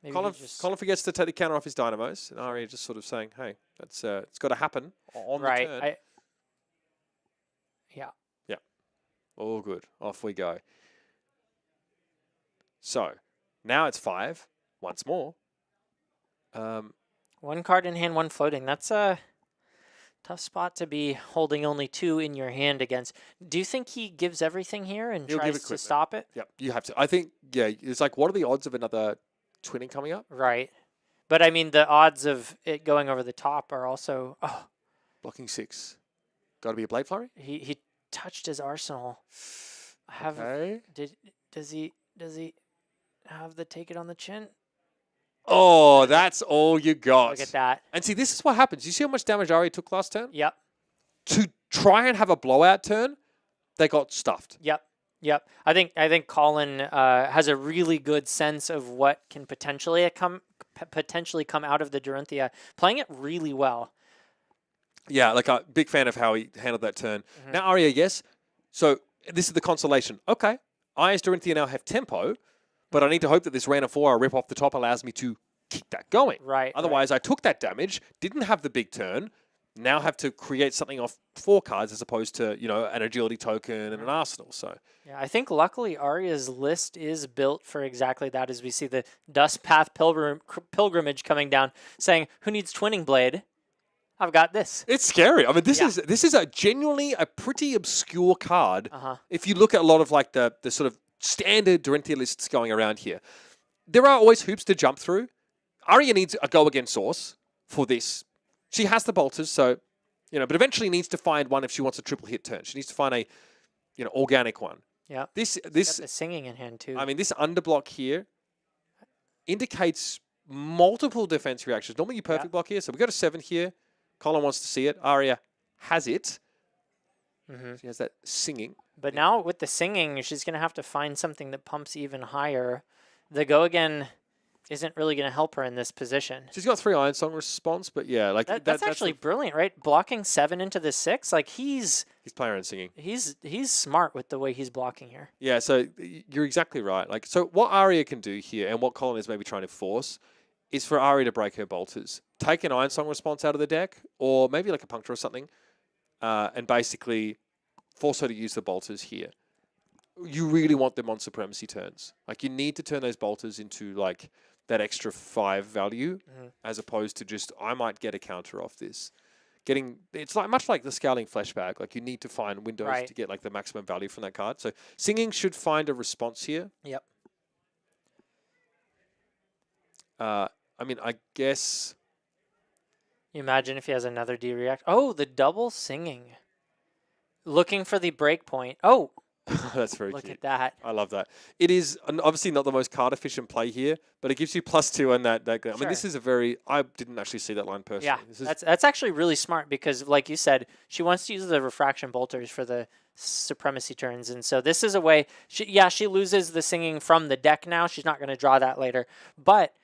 Maybe Colin he just, forgets to take the counter off his dynamos, and Aria just sort of saying, "Hey, that's it's got to happen on right. the turn." Yeah. All good. Off we go. So now it's 5 once more. 1 card in hand, 1 floating. That's a tough spot to be holding only 2 in your hand against. Do you think he gives everything here and He'll give tries to equipment. stop it? Yep, you have to. I think. Yeah, it's like, what are the odds of another twinning coming up? Right. But I mean, the odds of it going over the top are also. Oh, Blocking 6. Got to be a blade flurry. he touched his arsenal. Okay. Does he have the take it on the chin? Oh, that's all you got. Look at that. And see, this is what happens. You see how much damage Aria took last turn? Yep. To try and have a blowout turn, they got stuffed. Yep. I think Colin has a really good sense of what can potentially come out of the Dorinthea, playing it really well. Yeah, like a big fan of how he handled that turn. Mm-hmm. Now, Aria, yes. So this is the consolation. Okay, I as Dorinthea now have tempo, but I need to hope that this random 4 rip off the top allows me to keep that going. Right. Otherwise, I took that damage, didn't have the big turn, now have to create something off 4 cards as opposed to, an agility token and an arsenal. So Yeah, I think luckily Aria's list is built for exactly that, as we see the Dust Path pilgrimage coming down, saying, "Who needs Twinning Blade? I've got this." it's scary. I mean, this Yeah. is a genuinely a pretty obscure card. Uh-huh. If you look at a lot of like the sort of standard Dorinthea lists going around here, there are always hoops to jump through. Aria needs a go again source for this. She has the bolters, so but eventually needs to find one if she wants a triple hit turn. She needs to find a organic one. Yeah. This Got the singing in hand too. I mean, this underblock here indicates multiple defense reactions. Normally you perfect block here, so we got a 7 here. Colin wants to see it. Aria has it. Mm-hmm. She has that singing. But now with the singing, she's going to have to find something that pumps even higher. The go again isn't really going to help her in this position. She's got 3 Ironsong response, but yeah, like That's actually brilliant, right? Blocking 7 into the 6, like he's playing and singing. he's smart with the way he's blocking here. Yeah, so you're exactly right. Like, so what Aria can do here, and what Colin is maybe trying to force, is for Aria to break her bolters, take an Ironsong response out of the deck, or maybe like a puncture or something, and basically force her to use the bolters here. You really want them on supremacy turns. Like, you need to turn those bolters into like that extra 5 value, as opposed to just, I might get a counter off this. It's like much like the Scouting Flashback. Like, you need to find windows to get like the maximum value from that card. So singing should find a response here. Yep. I mean, I guess. You imagine if he has another D react. Oh, the double singing. Looking for the break point. Oh, That's very Look cute. at that. I love that. It is obviously not the most card efficient play here, but it gives you +2 on that. I mean, this is a very. I didn't actually see that line personally. Yeah, that's actually really smart because, like you said, she wants to use the refraction bolters for the supremacy turns, and so this is a way. She loses the singing from the deck now. She's not going to draw that later, but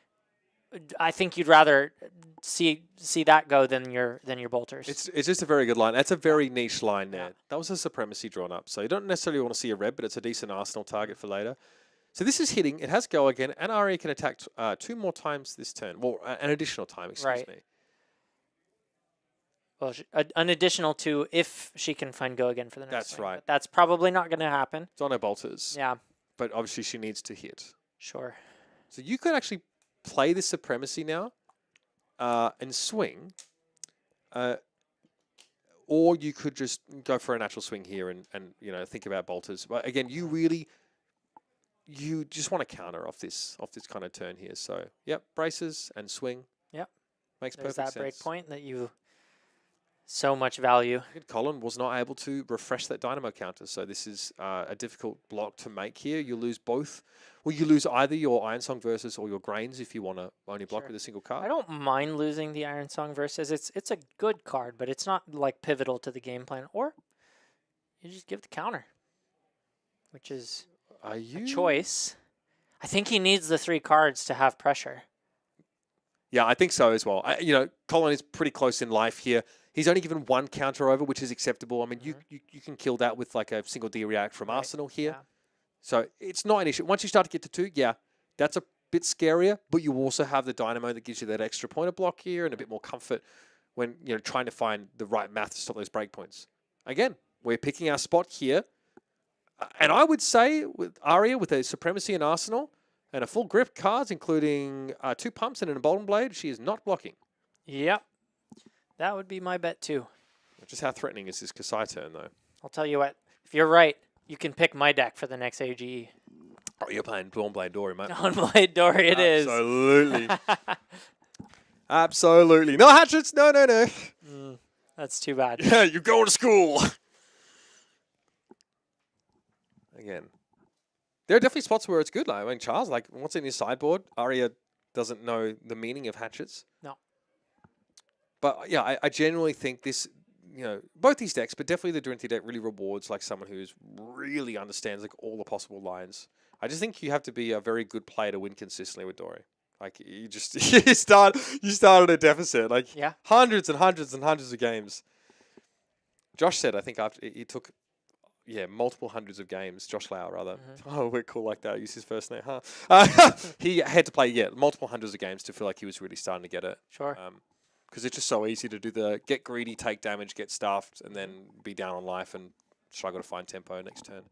I think you'd rather see that go than your bolters. It's just a very good line. That's a very niche line there. Yeah. That was a supremacy drawn up, so you don't necessarily want to see a red, but it's a decent arsenal target for later. So this is hitting. It has go again, and Aria can attack 2 more times this turn. Well, an additional time, excuse me. Well, an additional 2 if she can find go again for the next That's swing. right. But that's probably not going to happen. It's on her bolters. Yeah. But obviously she needs to hit. Sure. So you could actually play this supremacy now and swing. Or you could just go for a natural swing here and think about bolters. But again, you just want to counter off this kind of turn here. So yep, braces and swing. Yep. Makes There's perfect that break sense. point that you so much value. Colin was not able to refresh that dynamo counter, so this is a difficult block to make here. You lose both. Well, you lose either your Ironsong versus or your grains if you want to only block with a single card. I don't mind losing the Ironsong versus. It's a good card, but it's not like pivotal to the game plan. Or you just give the counter, which is a choice. I think he needs the 3 cards to have pressure. Yeah, I think so as well. Colin is pretty close in life here. He's only given 1 counter over, which is acceptable. I mean, you can kill that with like a single D react from Arsenal here. Yeah. So it's not an issue. Once you start to get to 2, yeah, that's a bit scarier, but you also have the dynamo that gives you that extra point of block here and a bit more comfort when trying to find the right math to stop those breakpoints. Again, we're picking our spot here. And I would say with Aria, with a supremacy in Arsenal and a full grip cards, including 2 pumps and an emboldened blade, she is not blocking. Yep. That would be my bet too. Just how threatening is this Kassai turn, though? I'll tell you what. If you're right, you can pick my deck for the next AGE. Oh, you're playing Dawn Blade Dory, mate. Dawn Blade Dory it is. Absolutely. Absolutely. No hatchets. No. That's too bad. Yeah, you're going to school. Again. There are definitely spots where it's good. Like, I mean, Charles, what's in his sideboard? Aria doesn't know the meaning of hatchets. No. But yeah, I genuinely think this, both these decks, but definitely the Dorinthea deck really rewards someone who really understands all the possible lines. I just think you have to be a very good player to win consistently with Dory. You just you started a deficit. Hundreds and hundreds and hundreds of games. Josh said, I think after he took multiple hundreds of games, Josh Lau rather. Mm-hmm. Oh, we're cool like that. I use his first name, huh? He had to play multiple hundreds of games to feel like he was really starting to get it. Sure. Because it's just so easy to do the get greedy, take damage, get stuffed, and then be down on life and struggle to find tempo next turn.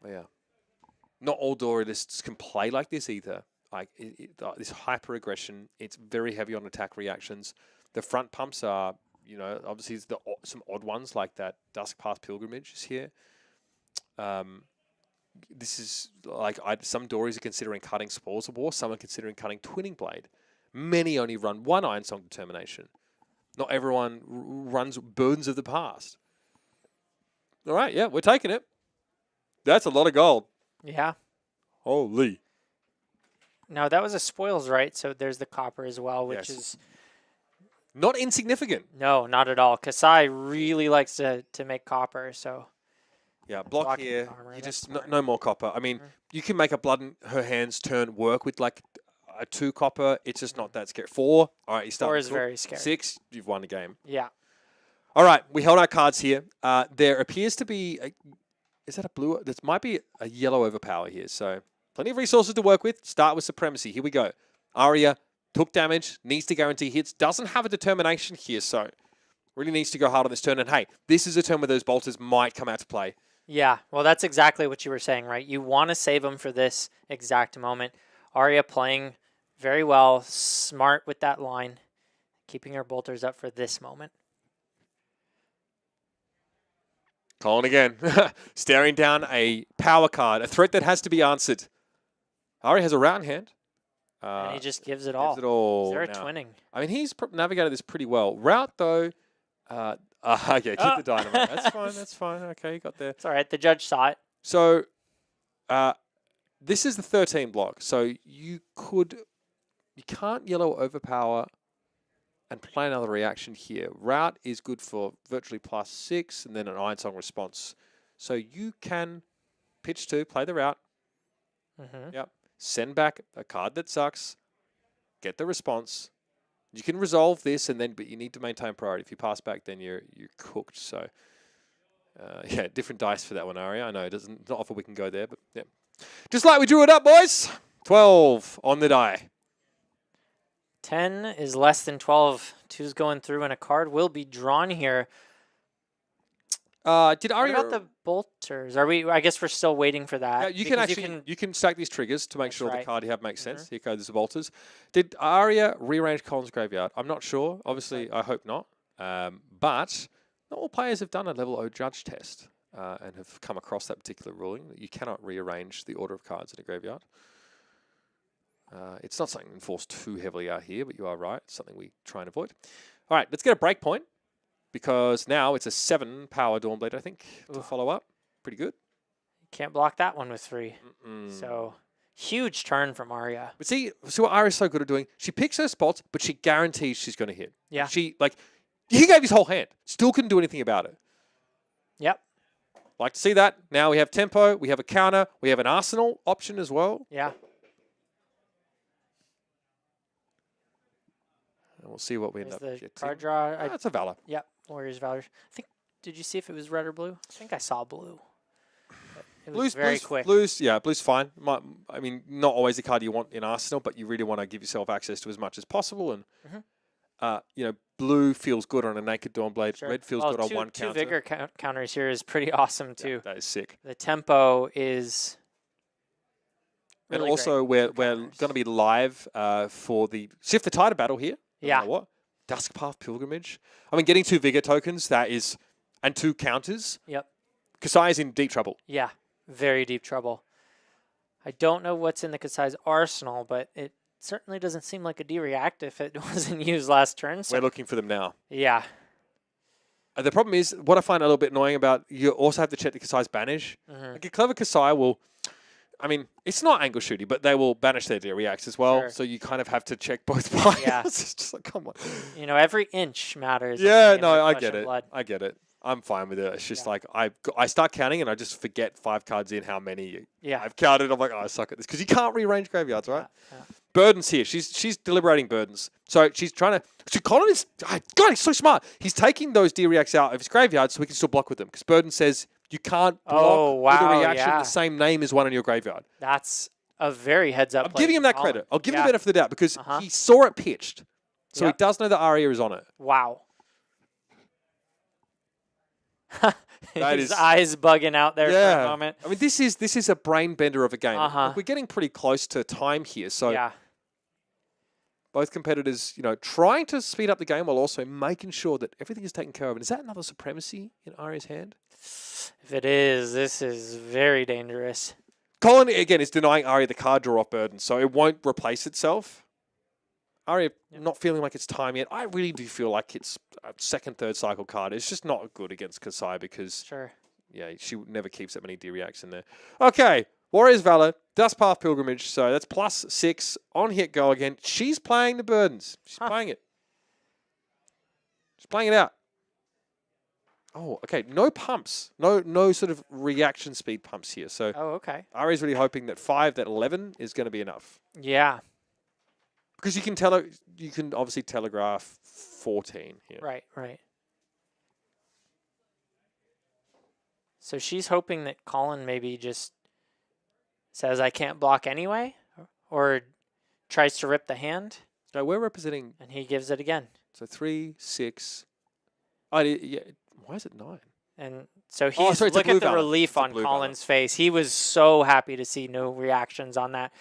But yeah. Not all Dory-lists can play like this either. This hyper-aggression, it's very heavy on attack reactions. The front pumps are, obviously some odd ones like that Dusk Path Pilgrimage is here. This is some Dories are considering cutting Spores of War. Some are considering cutting Twinning Blade. Many only run 1 Ironsong Determination. Not everyone runs Burdens of the Past. All right, yeah, we're taking it. That's a lot of gold. Yeah. Holy. No, that was a spoils, right? So there's the copper as well, which is not insignificant. No, not at all. Kassai really likes to make copper, so yeah, block here. Armor, you just no more copper. I mean, you can make a Blood in Her Hands turn work with a 2 copper. It's just not that scary. 4. All right, you start. 4 is very scary. 6, you've won the game. Yeah. All right, we held our cards here. There appears to be is that a blue? This might be a yellow overpower here. So plenty of resources to work with. Start with Supremacy. Here we go. Aria took damage, needs to guarantee hits, doesn't have a determination here, so really needs to go hard on this turn. And hey, this is a turn where those bolters might come out to play. Yeah, well, that's exactly what you were saying, right? You want to save them for this exact moment. Aria playing very well, smart with that line, keeping her bolters up for this moment. Colin again, staring down a power card, a threat that has to be answered. Aria has a round hand. And he just gives it all. Gives it all. Is there a now. twinning? I mean, he's navigated this pretty well. Route, though, Okay, keep the dynamite. That's fine. That's fine. Okay, you got there. It's all right. The judge saw it. So, this is the 13 block. So you can't yellow overpower and play another reaction here. Route is good for virtually +6 and then an Ironsong response. So you can pitch 2, play the route. Yep. Send back a card that sucks. Get the response. You can resolve this, but you need to maintain priority. If you pass back, then you're cooked. So, yeah, different dice for that one, Aria. I know it doesn't not often we can go there, but yeah. Just like we drew it up, boys. 12 on the die. 10 is less than 12. 2's going through, and a card will be drawn here. Did Aria? What about the bolters? Are we? I guess we're still waiting for that. Yeah, you can actually you can stack these triggers to make sure the card you have makes sense. Here goes the bolters. Did Aria rearrange Colin's graveyard? I'm not sure. Obviously, I hope not. But not all players have done a level O judge test and have come across that particular ruling that you cannot rearrange the order of cards in a graveyard. It's not something enforced too heavily out here, but you are right. It's something we try and avoid. All right, let's get a break point. Because now it's a 7 power Dawnblade, I think, to follow up. Pretty good. Can't block that one with 3. So, huge turn from Aria. But see what Aria's so good at doing? She picks her spots, but she guarantees she's going to hit. Yeah. He gave his whole hand. Still couldn't do anything about it. Yep. Like to see that. Now we have tempo. We have a counter. We have an arsenal option as well. Yeah. And we'll see what we end up the getting. card draw. That's a Valor. Yep. Warriors Valor. I think. Did you see if it was red or blue? I think I saw blue. It was very quick. Blue's fine. I mean, not always the card you want in Arsenal, but you really want to give yourself access to as much as possible. And blue feels good on a naked Dawnblade. Sure. Red feels good on one counter. 2 vigor counters here is pretty awesome too. Yeah, that is sick. The tempo is. Really and also, we're going to be live for the Shift the Tide battle here. Yeah. What? Duskpath Pilgrimage. I mean, getting 2 Vigor tokens, and 2 counters. Yep. Kassai is in deep trouble. Yeah, very deep trouble. I don't know what's in the Kassai's arsenal, but it certainly doesn't seem like a D-React if it wasn't used last turn. So. We're looking for them now. Yeah. The problem is, what I find a little bit annoying about, you also have to check the Kassai's banish. Like a clever Kassai will... I mean, it's not angle shooty, but they will banish their reacts as well. Sure. So you kind of have to check both players. Yeah. It's just like, come on. Every inch matters. Yeah, no, I get it. I get it. I'm fine with it. It's just like, I start counting and I just forget 5 cards in how many I've counted. I'm like, I suck at this. Because you can't rearrange graveyards, right? Yeah. Burdens here. She's deliberating burdens. So she's trying to... So Colin is... God, he's so smart. He's taking those D-Reacts out of his graveyard so we can still block with them. Because Burden says... You can't block with a reaction the same name as one in your graveyard. That's a very heads-up I'm giving him that credit. I'll give him the benefit of the doubt because he saw it pitched. So he does know that Aria is on it. Wow. That His eyes bugging out there for a moment. I mean, this is a brain bender of a game. We're getting pretty close to time here. So both competitors, trying to speed up the game while also making sure that everything is taken care of. And is that another supremacy in Aria's hand? If it is, this is very dangerous. Colin, again, is denying Aria the card draw off Burden, so it won't replace itself. Aria not feeling like it's time yet. I really do feel like it's a second, third cycle card. It's just not good against Kassai because she never keeps that many D-Reacts in there. Okay, Warriors Valor, Duskpath Pilgrimage, so that's +6 on hit go again. She's playing the Burdens. She's playing it. She's playing it out. Oh, okay. No pumps. No sort of reaction speed pumps here. So Aria's really hoping that that 11 is going to be enough. Yeah. Because you can obviously telegraph 14 here. Right. So she's hoping that Colin maybe just says, I can't block anyway, or tries to rip the hand. No, we're representing... And he gives it again. So 3, 6... Oh, yeah. Why is it 9? And so he's look at the relief on Colin's face. He was so happy to see no reactions on that.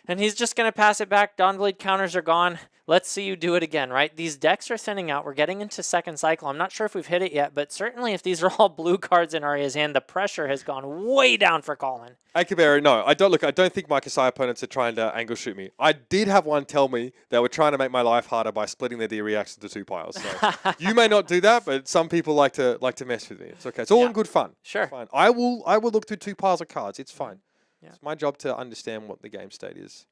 And he's just going to pass it back. Dawnblade counters are gone. Let's see you do it again, right? These decks are thinning out. We're getting into second cycle. I'm not sure if we've hit it yet, but certainly if these are all blue cards in Aria's hand, the pressure has gone way down for Colin. Akabari, no, I don't think my Kassai opponents are trying to angle shoot me. I did have one tell me they were trying to make my life harder by splitting their D reacts into 2 piles. So you may not do that, but some people like to mess with me. It's okay. It's all in good fun. Sure. It's fine. I will look through 2 piles of cards. It's fine. Yeah. It's my job to understand what the game state is.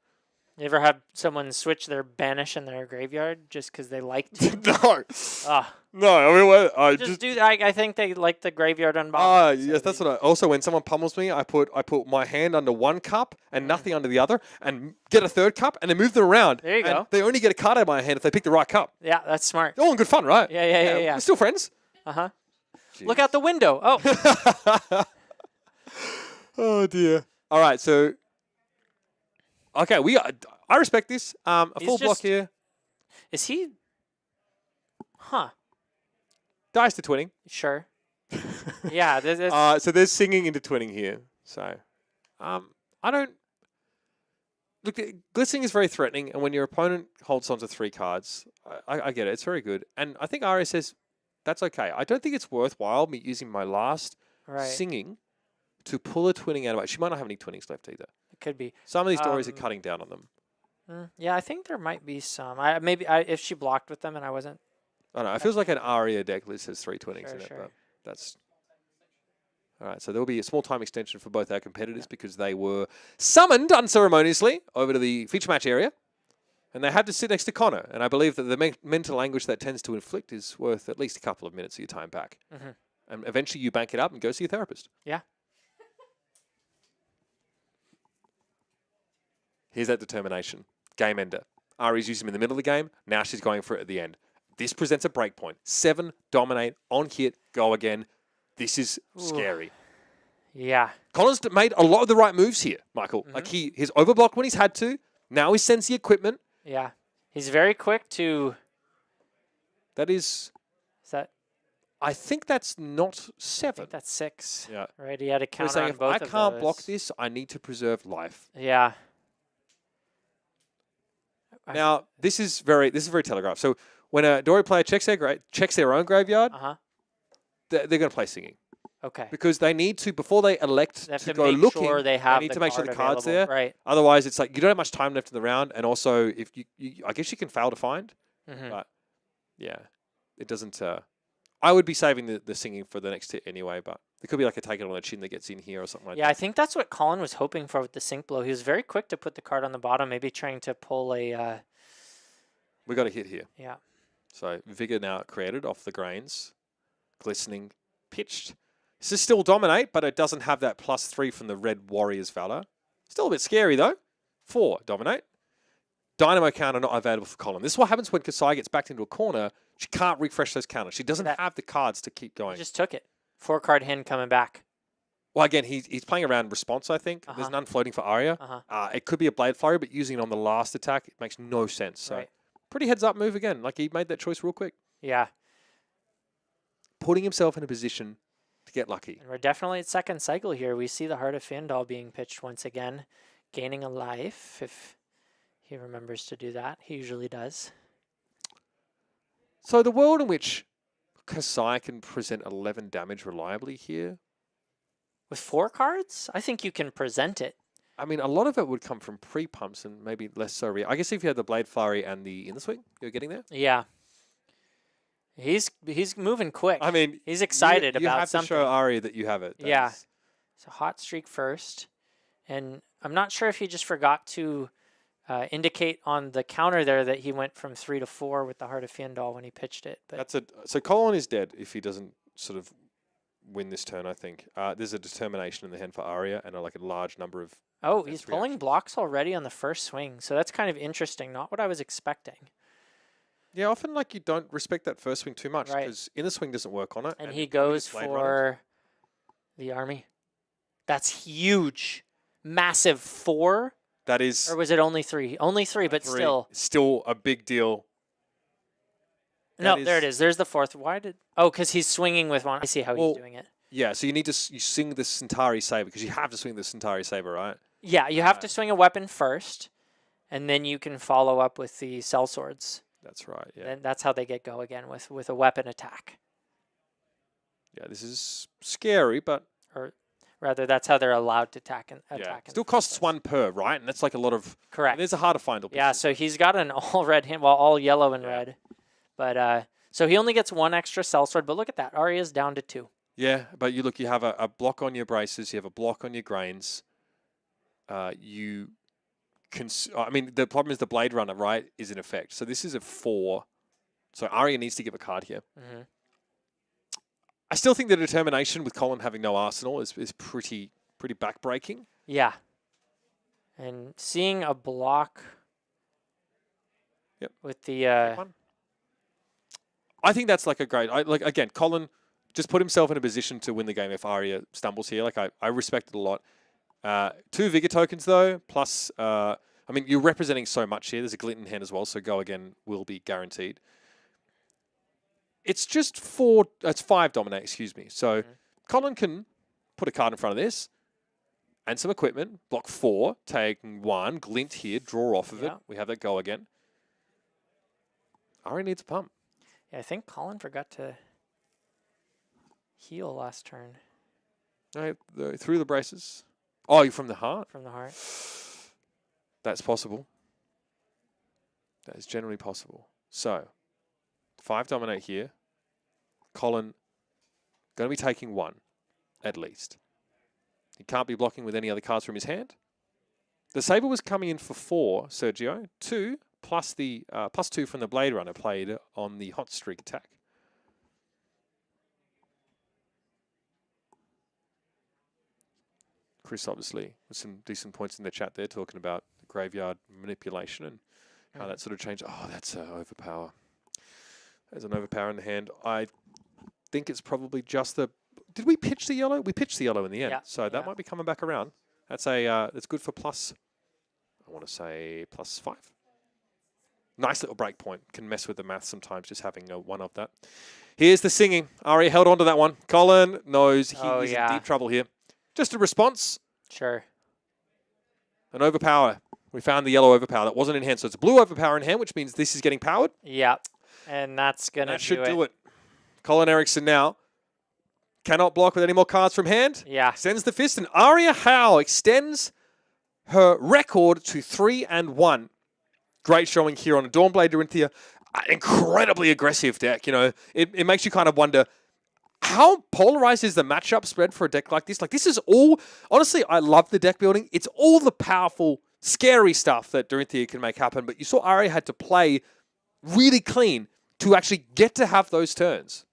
You ever have someone switch their banish in their graveyard just because they like to? No. Ah. No, I mean, I just do that. I think they like the graveyard unbound. Yes, that's what I... Also, when someone pummels me, I put my hand under one cup and nothing under the other and get a third cup and then move them around. There you go. They only get a card out of my hand if they pick the right cup. Yeah, that's smart. All in good fun, right? Yeah. We're still friends. Uh-huh. Look out the window. Oh. Oh, dear. All right, so... Okay, I respect this. A full block here. Is he? Huh. Dies to twinning. Sure. Yeah. So there's singing into twinning here. So, I don't... Look, glistening is very threatening, and when your opponent holds on to 3 cards, I get it. It's very good. And I think Aria says that's okay. I don't think it's worthwhile me using my last singing to pull a twinning out of it. She might not have any twinnings left either. It could be. Some of these stories are cutting down on them. Yeah, I think there might be some. If she blocked with them and I wasn't. I don't know. It feels like an Aria deck list has 3 twinnings in it, Sure. but that's... All right, so there will be a small time extension for both our competitors because they were summoned unceremoniously over to the feature match area, and they had to sit next to Connor. And I believe that the mental anguish that tends to inflict is worth at least a couple of minutes of your time back. And eventually you bank it up and go see a therapist. Yeah. Here's that determination. Game ender. Ari's using him in the middle of the game. Now she's going for it at the end. This presents a break point. 7, dominate, on hit, go again. This is scary. Yeah. Colin's made a lot of the right moves here, Michael. Like he's overblocked when he's had to. Now he sends the equipment. Yeah. He's very quick to... That is... Is that... I think that's not 7. I think that's 6. Yeah. Right, he had a counter saying on if both I of can't those. block this, I need to preserve life. Yeah. Now, this is very telegraphed. So when a Dory player checks their own graveyard, they're going to play singing. Okay. Because they need to, before they elect to go looking, sure they need to make sure the card's there. Right. Otherwise, it's like you don't have much time left in the round. And also, if I guess you can fail to find. But yeah, it doesn't. I would be saving the singing for the next hit anyway. But there could be like a take it on the chin that gets in here or something like that. Yeah, I think that's what Colin was hoping for with the sink blow. He was very quick to put the card on the bottom, maybe trying to pull a... We got a hit here. Yeah. So Vigor now created off the grains. Glistening, pitched. This is still dominate, but it doesn't have that +3 from the Red Warrior's Valor. Still a bit scary though. 4, dominate. Dynamo counter not available for Colin. This is what happens when Kassai gets backed into a corner. She can't refresh those counters. She doesn't have the cards to keep going. He just took it. 4-card hand coming back. Well, again, he's playing around response, I think. There's none floating for Aria. It could be a Blade Flurry, but using it on the last attack, it makes no sense. So pretty heads-up move again. Like, he made that choice real quick. Yeah. Putting himself in a position to get lucky. And we're definitely at second cycle here. We see the Heart of Fandal being pitched once again, gaining a life if he remembers to do that. He usually does. So the world in which Kassai can present 11 damage reliably here. With 4 cards? I think you can present it. I mean, a lot of it would come from pre-pumps and maybe less so. I guess if you had the Blade Flurry and the Inner Swing, you're getting there? Yeah. He's moving quick. I mean, he's excited about something. You have to show Aria that you have it. Yeah. So hot streak first. And I'm not sure if he just forgot to indicate on the counter there that he went from 3 to 4 with the Heart of Fandal when he pitched it. But so Colin is dead if he doesn't sort of win this turn, I think. There's a determination in the hand for Aria and like a large number of... Oh, he's pulling blocks already on the first swing. So that's kind of interesting. Not what I was expecting. Yeah, often like you don't respect that first swing too much because inner swing doesn't work on it. And he goes for the army. That's huge. Massive 4. That is... Or was it only 3? Only 3, but 3. still. Still a big deal. No, there it is. There's the 4th. Why did... Oh, because he's swinging with one. I see how he's doing it. Yeah, so you need to swing the Centauri Saber because you have to swing the Centauri Saber, right? Yeah, you have to swing a weapon first. and then you can follow up with the sellswords. That's right. Yeah. And that's how they get go again with a weapon attack. Yeah, this is scary, but Or rather, that's how they're allowed to attack. yeah, still costs 1 per, right? And that's like a lot of. Correct. There's a hard to find. Yeah, so he's got an all red hand, well, all yellow and red, but so he only gets 1 extra sellsword. But look at that, Aria's down to 2. Yeah, but you look, you have a block on your braces, you have a block on your grains. You can. I mean, the problem is the Blade Runner, right, is in effect. So this is a 4. So Aria needs to give a card here. Mm-hmm. I still think the determination with Colin having no arsenal is pretty backbreaking. Yeah. And seeing a block with the... I think that's like a great... like again, Colin just put himself in a position to win the game if Aria stumbles here. Like, I respect it a lot. 2 Vigor tokens, though, plus... I mean, you're representing so much here. There's a glint in hand as well, so go again will be guaranteed. It's just 4... It's 5 dominate, excuse me. So Colin can put a card in front of this and some equipment. Block 4, taking 1. Glint here, draw off of it. We have that go again. Aria needs a pump. Yeah, I think Colin forgot to heal last turn. No, through the braces. Oh, you're from the heart? From the heart. That's possible. That is generally possible. So, 5 dominate here. Colin going to be taking 1, at least. He can't be blocking with any other cards from his hand. The Saber was coming in for 4, Sergio. 2, plus the +2 from the Blade Runner played on the hot streak attack. Chris, obviously, with some decent points in the chat there, talking about the graveyard manipulation and how that sort of changed. Oh, that's an overpower. There's an overpower in the hand. I think it's probably just the... Did we pitch the yellow? We pitched the yellow in the end. So that might be coming back around. That's that's good for plus... I want to say +5. Nice little break point. Can mess with the math sometimes, just having one of that. Here's the singing. Aria held on to that one. Colin knows he is in deep trouble here. Just a response. Sure. An overpower. We found the yellow overpower. That wasn't in hand, so it's a blue overpower in hand, which means this is getting powered. Yeah, and that's going to do it. Colin Eriksen now cannot block with any more cards from hand. Yeah. Sends the fist, and Aria Howe extends her record to 3-1. Great showing here on a Dawnblade Dorinthea. Incredibly aggressive deck. You know, it makes you kind of wonder, how polarized is the matchup spread for a deck like this? Like, this is all... Honestly, I love the deck building. It's all the powerful, scary stuff that Dorinthea can make happen. But you saw Aria had to play really clean to actually get to have those turns.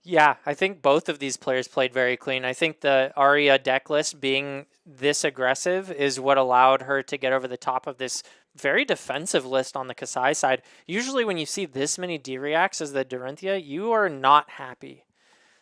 Yeah, I think both of these players played very clean. I think the Aria deck list being this aggressive is what allowed her to get over the top of this very defensive list on the Kassai side. Usually when you see this many D-reacts as the Dorinthea, you are not happy.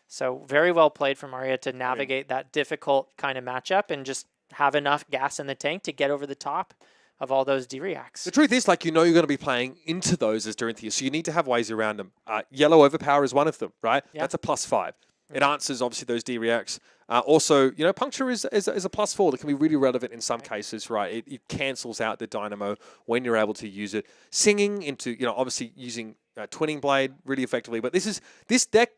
So very well played from Aria to navigate that difficult kind of matchup and just have enough gas in the tank to get over the top of all those D-reacts. The truth is, like, you know you're going to be playing into those as Dorinthea, so you need to have ways around them. Yellow overpower is one of them, right? Yep. That's a +5. It answers, obviously, those D-reacts. Also, you know, puncture is a +4 that can be really relevant in some cases, right? It cancels out the dynamo when you're able to use it. Singing into, you know, obviously using Twinning Blade really effectively. But this deck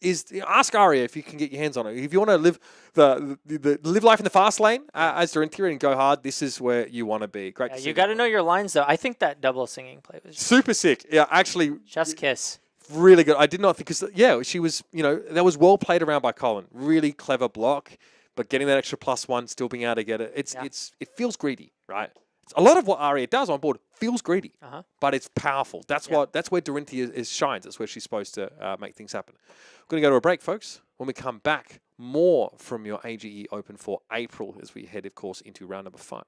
is, ask Aria if you can get your hands on it. If you want to live live life in the fast lane as Dorinthea and go hard, this is where you want to be. Great. Yeah, you got to know your lines, though. I think that double singing play was super sick. Yeah, actually, just kiss. Really good. I did not think, because yeah, she was, you know, that was well played around by Colin. Really clever block, but getting that extra +1, still being able to get it. It feels greedy, right? A lot of what Aria does on board feels greedy, but it's powerful. That's where Dorinthea shines. That's where she's supposed to make things happen. We're going to go to a break, folks. When we come back, more from your AGE Open for April as we head, of course, into round number 5.